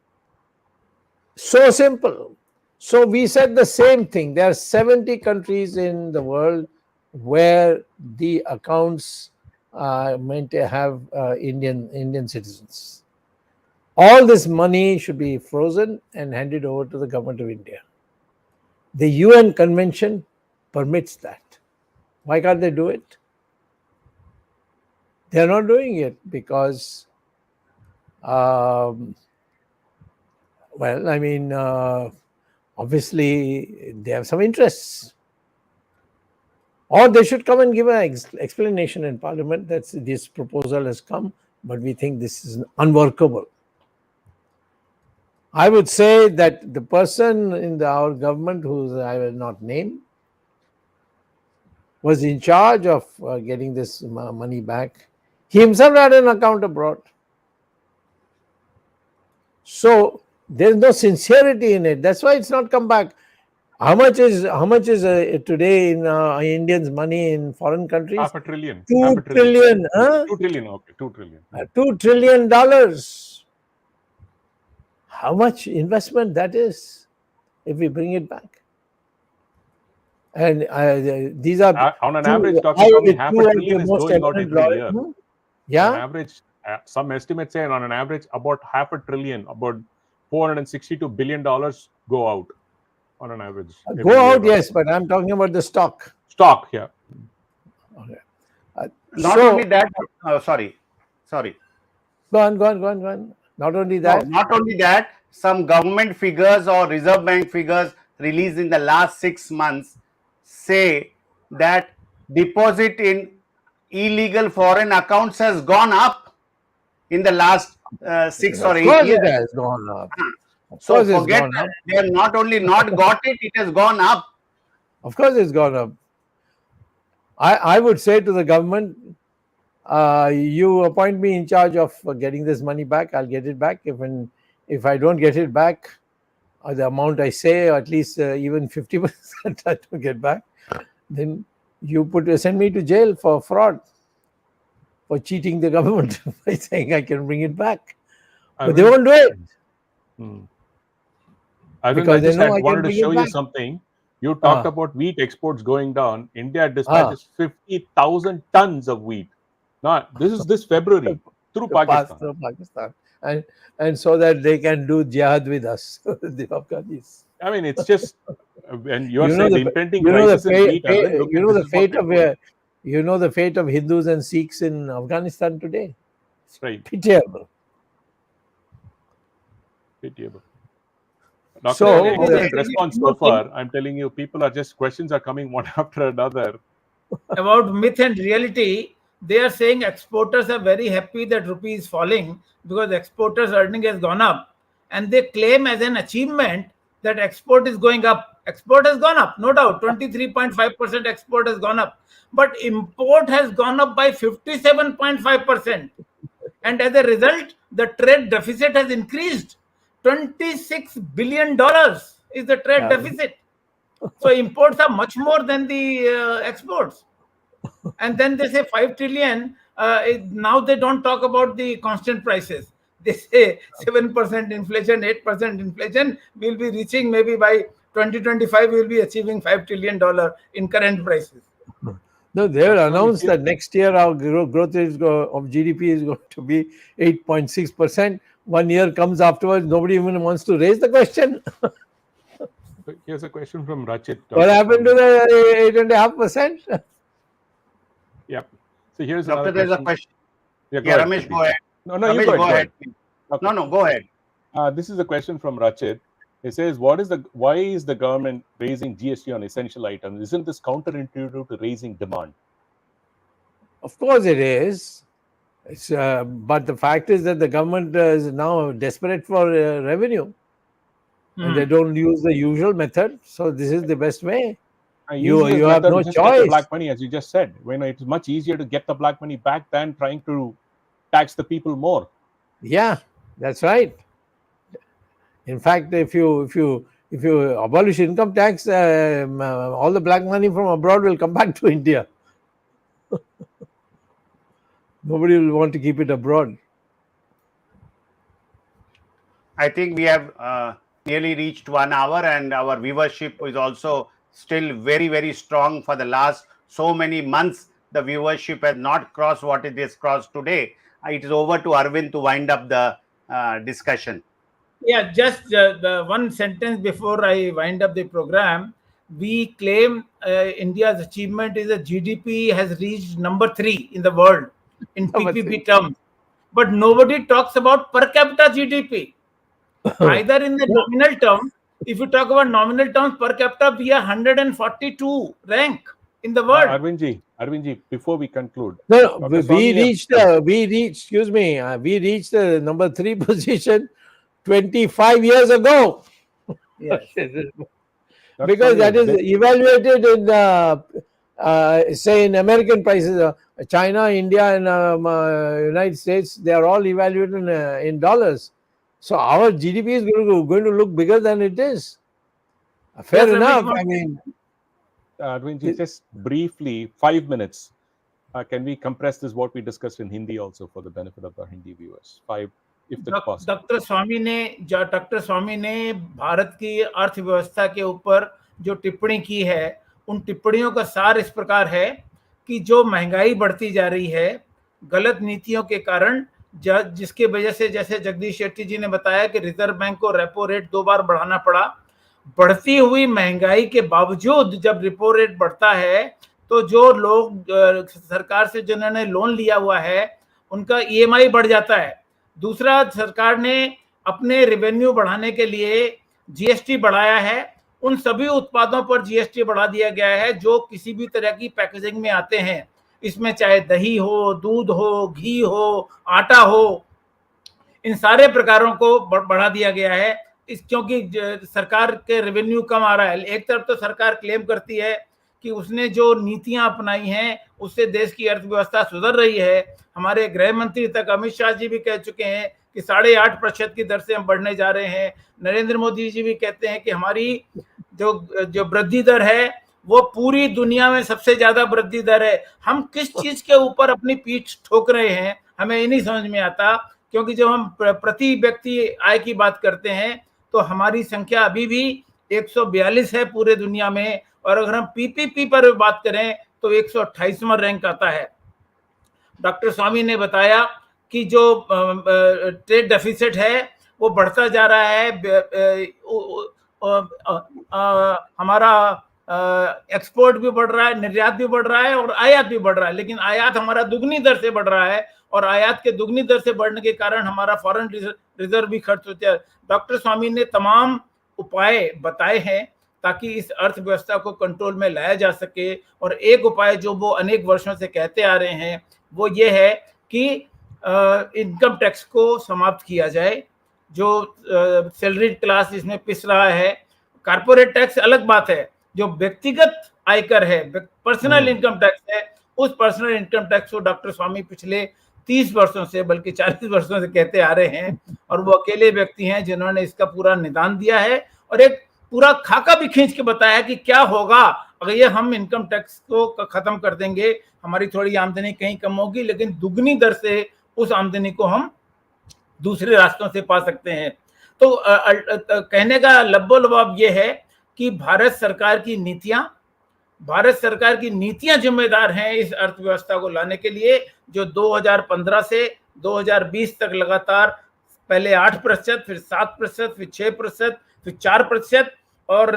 So simple. So we said the same thing. There are 70 countries in the world where the accounts meant to have Indian citizens. All this money should be frozen and handed over to the government of India. The UN Convention permits that. Why can't they do it? They are not doing it because, obviously they have some interests. Or they should come and give an explanation in Parliament that this proposal has come, but we think this is unworkable. I would say that the person in our government, who I will not name, was in charge of getting this money back. He himself had an account abroad. So there's no sincerity in it. That's why it's not come back. How much is today in Indians' money in foreign countries? $500 billion. 2 trillion. Huh? 2 trillion. Okay, $2 trillion. $2 trillion. How much investment that is if we bring it back? And these are on an average, Dr. Swamy, half a trillion is going out every year. Yeah. On average, some estimates say on an average about half a trillion, about $462 billion go out on an average. Go out, yes, but I'm talking about the stock. Stock, yeah. Okay. Not only that, sorry. Go on. Not only that. No, not only that, some government figures or Reserve Bank figures released in the last 6 months say that deposit in illegal foreign accounts has gone up in the last 6 or 8 years. Of course it has gone up. So forget that. They have not only not got it, it has gone up. Of course it's gone up. I would say to the government, you appoint me in charge of getting this money back, I'll get it back. If I don't get it back, the amount I say, or at least even 50% I don't get back, then you send me to jail for fraud, for cheating the government by saying I can bring it back. But they won't do it. I wanted to show you something. You talked about wheat exports going down. India dispatches 50,000 tons of wheat. Now, this is this February through Pakistan. Through Pakistan. And so that they can do jihad with us, the Afghanis. I mean, it's just, and you're saying the impending crisis in wheat. You know the fate of Hindus and Sikhs in Afghanistan today. Right. Pitiable. Dr. So, Swamy, excellent Actually, response you so know, far. I'm telling you, people are just questions are coming one after another. about myth and reality, they are saying exporters are very happy that rupee is falling because exporters' earning has gone up, and they claim as an achievement that export is going up. Export has gone up, no doubt. 23.5% export has gone up, but import has gone up by 57.5%, and as a result, the trade deficit has increased. $26 billion is the trade deficit. So imports are much more than the exports. And then they say 5 trillion. Now they don't talk about the constant prices. They say 7% inflation, 8% inflation. We'll be reaching, maybe by 2025, we'll be achieving $5 trillion in current prices. no, they will Dr. Swamy, announce that next year our growth rate of GDP is going to be 8.6%. 1 year comes afterwards, nobody even wants to raise the question. here's a question from Rachit. What Dr. happened to Swamy. the 8.5%? Yep. So here's Doctor, another there's a question. question. Yeah, go Yeah, ahead. Ramesh, Please. go ahead. No, you Ramesh, go ahead. go ahead. Please. No, no, go ahead. This is a question from Rachit. It says, why is the government raising GST on essential items? Isn't this counterintuitive to raising demand? Of course it is. But the fact is that the government is now desperate for revenue, and they don't use the usual method. So this is the best way. You have method no is just get the choice. black money, as you just said. It's much easier to get the black money back than trying to tax the people more. Yeah, that's right. In fact, if you abolish income tax, all the black money from abroad will come back to India. Nobody will want to keep it abroad. I think we have nearly reached 1 hour, and our viewership is also still very, very strong. For the last so many months, the viewership has not crossed what it has crossed today. It is over to Arvind to wind up the discussion. Yeah, just the one sentence before I wind up the program. We claim India's achievement is that GDP has reached number 3 in the world in Number PPP 3. terms, but nobody talks about per capita GDP. Either in the nominal term, if you talk about nominal terms per capita, we are 142 rank in the world. Arvindji, before we conclude, No, Dr. we Swamy reached the number 3 position 25 years ago. Yes. Because that is evaluated in say in American prices. China, India, and United States, they are all evaluated in dollars. So our GDP is going to look bigger than it is. Fair enough. I mean, Arvindji, just briefly, 5 minutes. Can we compress this, what we discussed in Hindi, also for the benefit of our Hindi viewers? 5, if that's possible. Doctor स्वामी ने भारत की अर्थव्यवस्था के ऊपर जो टिप्पणी की है, उन टिप्पणियों का सार इस प्रकार है कि जो महंगाई बढ़ती जा रही है गलत नीतियों के कारण, जिसके वजह से, जैसे जगदीश शेट्टी जी ने बताया कि रिजर्व बैंक को रेपो रेट 2 बार बढ़ाना पड़ा। बढ़ती हुई महंगाई के बावजूद जब रेपो रेट बढ़ता है तो जो लोग सरकार से जिन्होंने लोन लिया हुआ है उनका EMI बढ़ जाता है। दूसरा, सरकार ने अपने रेवेन्यू बढ़ाने के लिए GST बढ़ाया है। उन सभी उत्पादों पर GST बढ़ा दिया गया है जो किसी भी तरह की पैकेजिंग में आते हैं। इसमें चाहे दही हो, दूध हो, घी हो, आटा हो, इन सारे प्रकारों को बढ़ा दिया गया है। क्योंकि सरकार के रेवेन्यू कम आ रहा है। एक तरफ तो सरकार क्लेम करती है कि उसने जो नीतियां अपनाई हैं उससे देश की अर्थव्यवस्था सुधर रही है। हमारे गृह मंत्री तक अमित शाह जी भी कह चुके हैं कि 8.5% की दर से हम बढ़ने जा रहे हैं। नरेंद्र मोदी जी भी कहते हैं कि हमारी जो वृद्धि दर है वो पूरी दुनिया में सबसे ज्यादा वृद्धि दर है। हम किस चीज के ऊपर अपनी पीठ ठोक रहे हैं हमें ये नहीं समझ में आता, क्योंकि जब हम प्रति व्यक्ति आय की बात करते हैं तो हमारी संख्या अभी भी 142 है पूरे दुनिया में, और अगर हम PPP पर बात करें तो 128वां रैंक आता है। डॉक्टर स्वामी ने बताया कि जो ट्रेड डेफिसिट है वो बढ़ता जा रहा है। हमारा एक्सपोर्ट भी बढ़ रहा है, निर्यात भी बढ़ रहा है और आयात भी बढ़ रहा है, लेकिन आयात हमारा दुगनी दर से बढ़ रहा है और आयात के दुगनी दर से बढ़ने के कारण हमारा फॉरेन रिजर्व भी खर्च होता है। डॉक्टर स्वामी ने तमाम उपाय बताए हैं ताकि इस अर्थव्यवस्था को कंट्रोल में लाया जा सके। और एक उपाय जो वो अनेक वर्षों से कहते आ रहे हैं वो ये है कि इनकम टैक्स को समाप्त किया जाए। जो सैलरीड क्लास इसमें पिस रहा है, कारपोरेट टैक्स अलग बात है, जो व्यक्तिगत आयकर है, पर्सनल इनकम टैक्स है, उस पर्सनल इनकम टैक्स को डॉक्टर स्वामी पिछले 30 वर्षों से बल्कि 40 वर्षों से कहते आ रहे हैं। और वो अकेले व्यक्ति हैं जिन्होंने इसका पूरा निदान दिया है और एक पूरा खाका भी खींच के बताया कि क्या होगा अगर ये हम इनकम टैक्स को खत्म कर देंगे। हमारी थोड़ी आमदनी कहीं कम होगी लेकिन दुगनी दर से उस आमदनी को हम दूसरे रास्तों से पा सकते हैं। तो कहने का लब्बो लबाब ये है कि भारत सरकार की नीतियां जिम्मेदार हैं इस अर्थव्यवस्था को लाने के लिए, जो 2015 से 2020 तक लगातार पहले 8%, फिर 7%, फिर 6%, फिर 4%, और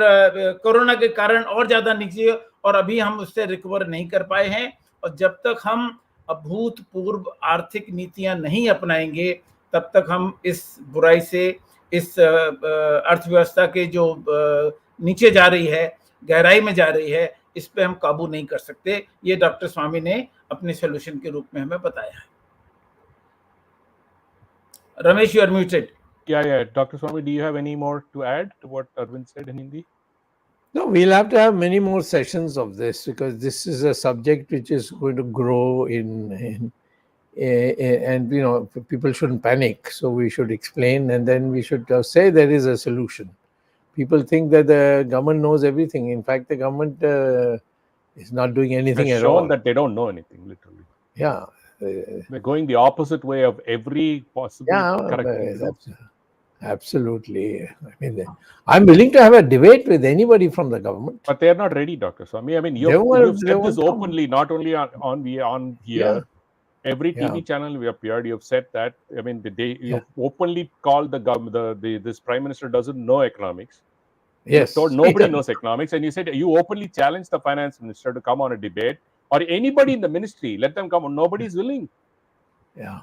कोरोना के कारण और ज्यादा नीचे, और अभी हम उससे रिकवर नहीं कर पाए हैं। और जब तक हम अभूतपूर्व आर्थिक नीतियां नहीं अपनाएंगे तब तक हम इस बुराई से, इस अर्थव्यवस्था के जो नीचे जा रही है, गहराई में जा रही है, इस पे हम काबू नहीं कर सकते। ये डॉक्टर स्वामी ने अपने सोल्यूशन के रूप में हमें बताया है। Ramesh, you are muted. Yeah. Dr. Swamy, do you have any more to add to what Arvind said in Hindi? No, we'll have to have many more sessions of this because this is a subject which is going to grow and people shouldn't panic. So we should explain and then we should say there is a solution. People think that the government knows everything. In fact, the government is not doing anything at all. Shown that they don't know anything, literally. Yeah. They're going the opposite way of every possible correct thing. Absolutely. I mean, I'm willing to have a debate with anybody from the government. But they are not ready, Dr. Swamy. I mean, you've said this openly, not only on here. Yeah. Every TV channel we appeared, you've said that. I mean, you've openly called the government, this prime minister doesn't know economics. Yes. So nobody knows economics. And you said you openly challenged the finance minister to come on a debate, or anybody in the ministry, let them come on. Nobody's willing. Yeah.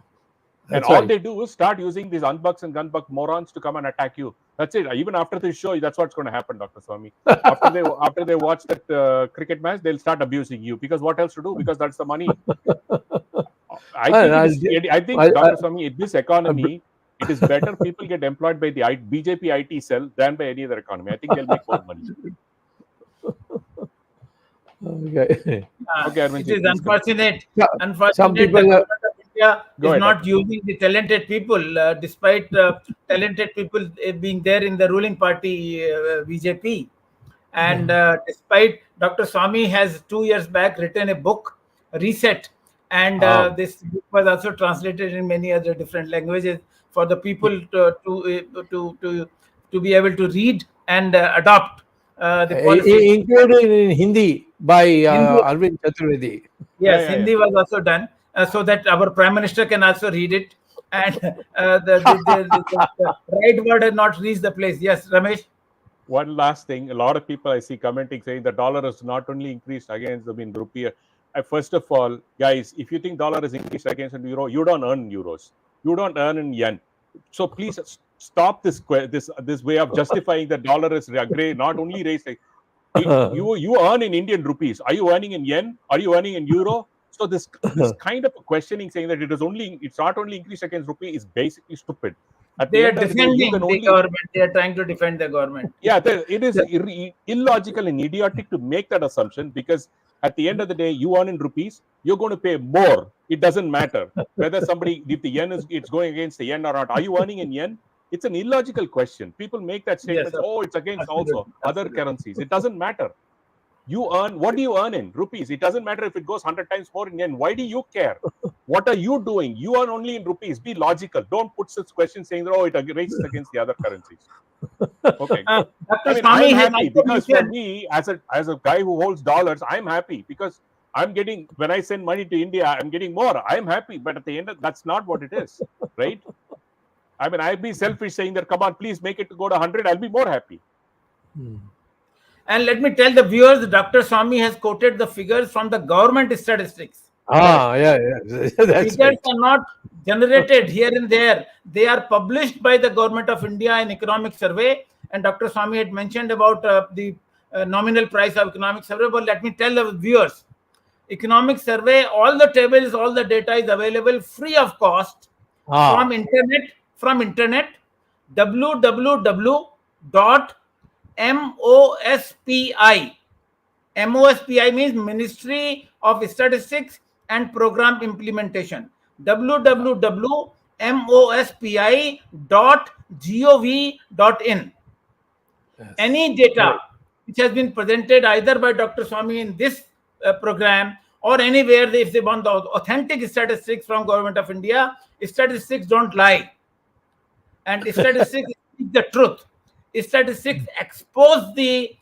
And all they do is start using these unbucks and gunbuck morons to come and attack you. That's it. Even after this show, that's what's going to happen, Dr. Swamy. After they watch that cricket match, they'll start abusing you because what else to do? Because that's the money. I think, Dr. Swamy, in this economy, it is better people get employed by the BJP IT cell than by any other economy. I think they'll make more money. Okay. It is unfortunate. Some people is not using the talented people, despite talented people being there in the ruling party BJP. And despite Dr. Swamy has 2 years back written a book, Reset, and this book was also translated in many other different languages for the people to be able to read and adopt the policies. Included in Hindi by Arvind Chaturvedi. Yes, Hindi was also done. So that our Prime Minister can also read it, and the right word has not reached the place. Yes, Ramesh? One last thing. A lot of people I see commenting saying the dollar has not only increased against the rupee. First of all, guys, if you think dollar has increased against the euro, you don't earn euros. You don't earn in yen. So please stop this way of justifying the dollar is not only raised. You earn in Indian rupees. Are you earning in yen? Are you earning in euro? So this kind of questioning saying that it's not only increased against rupee is basically stupid. They are defending the government. They are trying to defend the government. Yeah, it is illogical and idiotic to make that assumption because at the end of the day, you earn in rupees, you're going to pay more. It doesn't matter whether if the yen it's going against the yen or not. Are you earning in yen? It's an illogical question. People make that statement. Yes, it's against also other currencies. It doesn't matter. You earn, what do you earn in rupees? It doesn't matter if it goes 100 times more in yen. Why do you care? What are you doing? You earn only in rupees. Be logical. Don't put such questions saying that, it raises against the other currencies. Okay. I'm happy because for me, as a guy who holds dollars, I'm happy because I'm getting, when I send money to India, I'm getting more. I'm happy. But at the end, that's not what it is, right? I mean, I'd be selfish saying that, come on, please make it to go to 100. I'll be more happy. And let me tell the viewers, Dr. Swamy has quoted the figures from the government statistics. Yeah. Figures are not generated here and there. They are published by the government of India in economic survey, And Dr. Swamy had mentioned about the nominal price of economic survey. But let me tell the viewers, economic survey, all the tables, all the data is available free of cost from internet, www.mospi. MOSPI means Ministry of Statistics and Program Implementation. www.mospi.gov.in. Yes. Any data which has been presented either by Dr. Swamy in this program or anywhere, if they want the authentic statistics from Government of India, statistics don't lie. And statistics speak the truth. Statistics expose the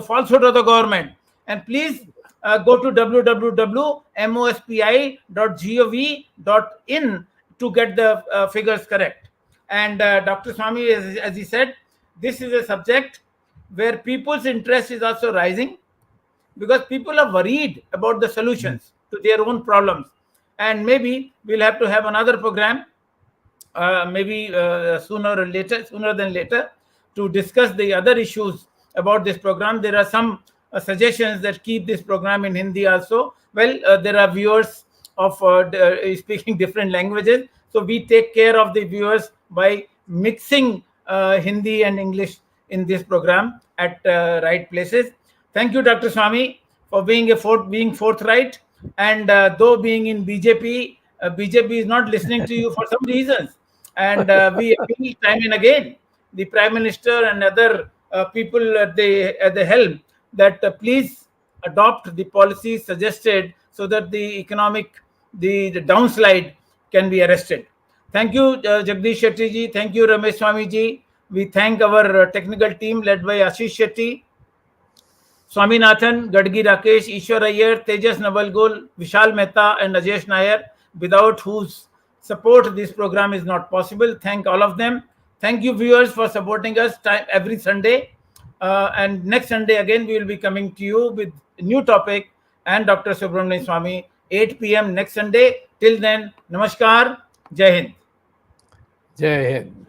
falsehood of the government. And please go to www.mospi.gov.in to get the figures correct. And Dr. Swamy, as he said, this is a subject where people's interest is also rising, because people are worried about the solutions to their own problems. And maybe we'll have to have another program, sooner than later, to discuss the other issues about this program. There are some suggestions that keep this program in Hindi also. Well, there are viewers of speaking different languages, so we take care of the viewers by mixing Hindi and English in this program at right places. Thank you, Dr. Swamy, for being forthright. And though being in BJP, BJP is not listening to you for some reasons. And we appeal time and again, the Prime Minister and other people at the helm, that please adopt the policies suggested so that the economic, the downslide can be arrested. Thank you, Jagdish Shetty ji. Thank you, Ramesh Swamy ji. We thank our technical team led by Ashish Shetty, Swaminathan, Gadgi Rakesh, Ishwar Iyer, Tejas Navalgul, Vishal Mehta, and Ajesh Nair, without whose support this program is not possible. Thank all of them. Thank you, viewers, for supporting us every Sunday. And next Sunday, again, we will be coming to you with a new topic and Dr. Subramanian Swamy, 8 p.m. next Sunday. Till then, Namaskar, Jai Hind. Jai Hind.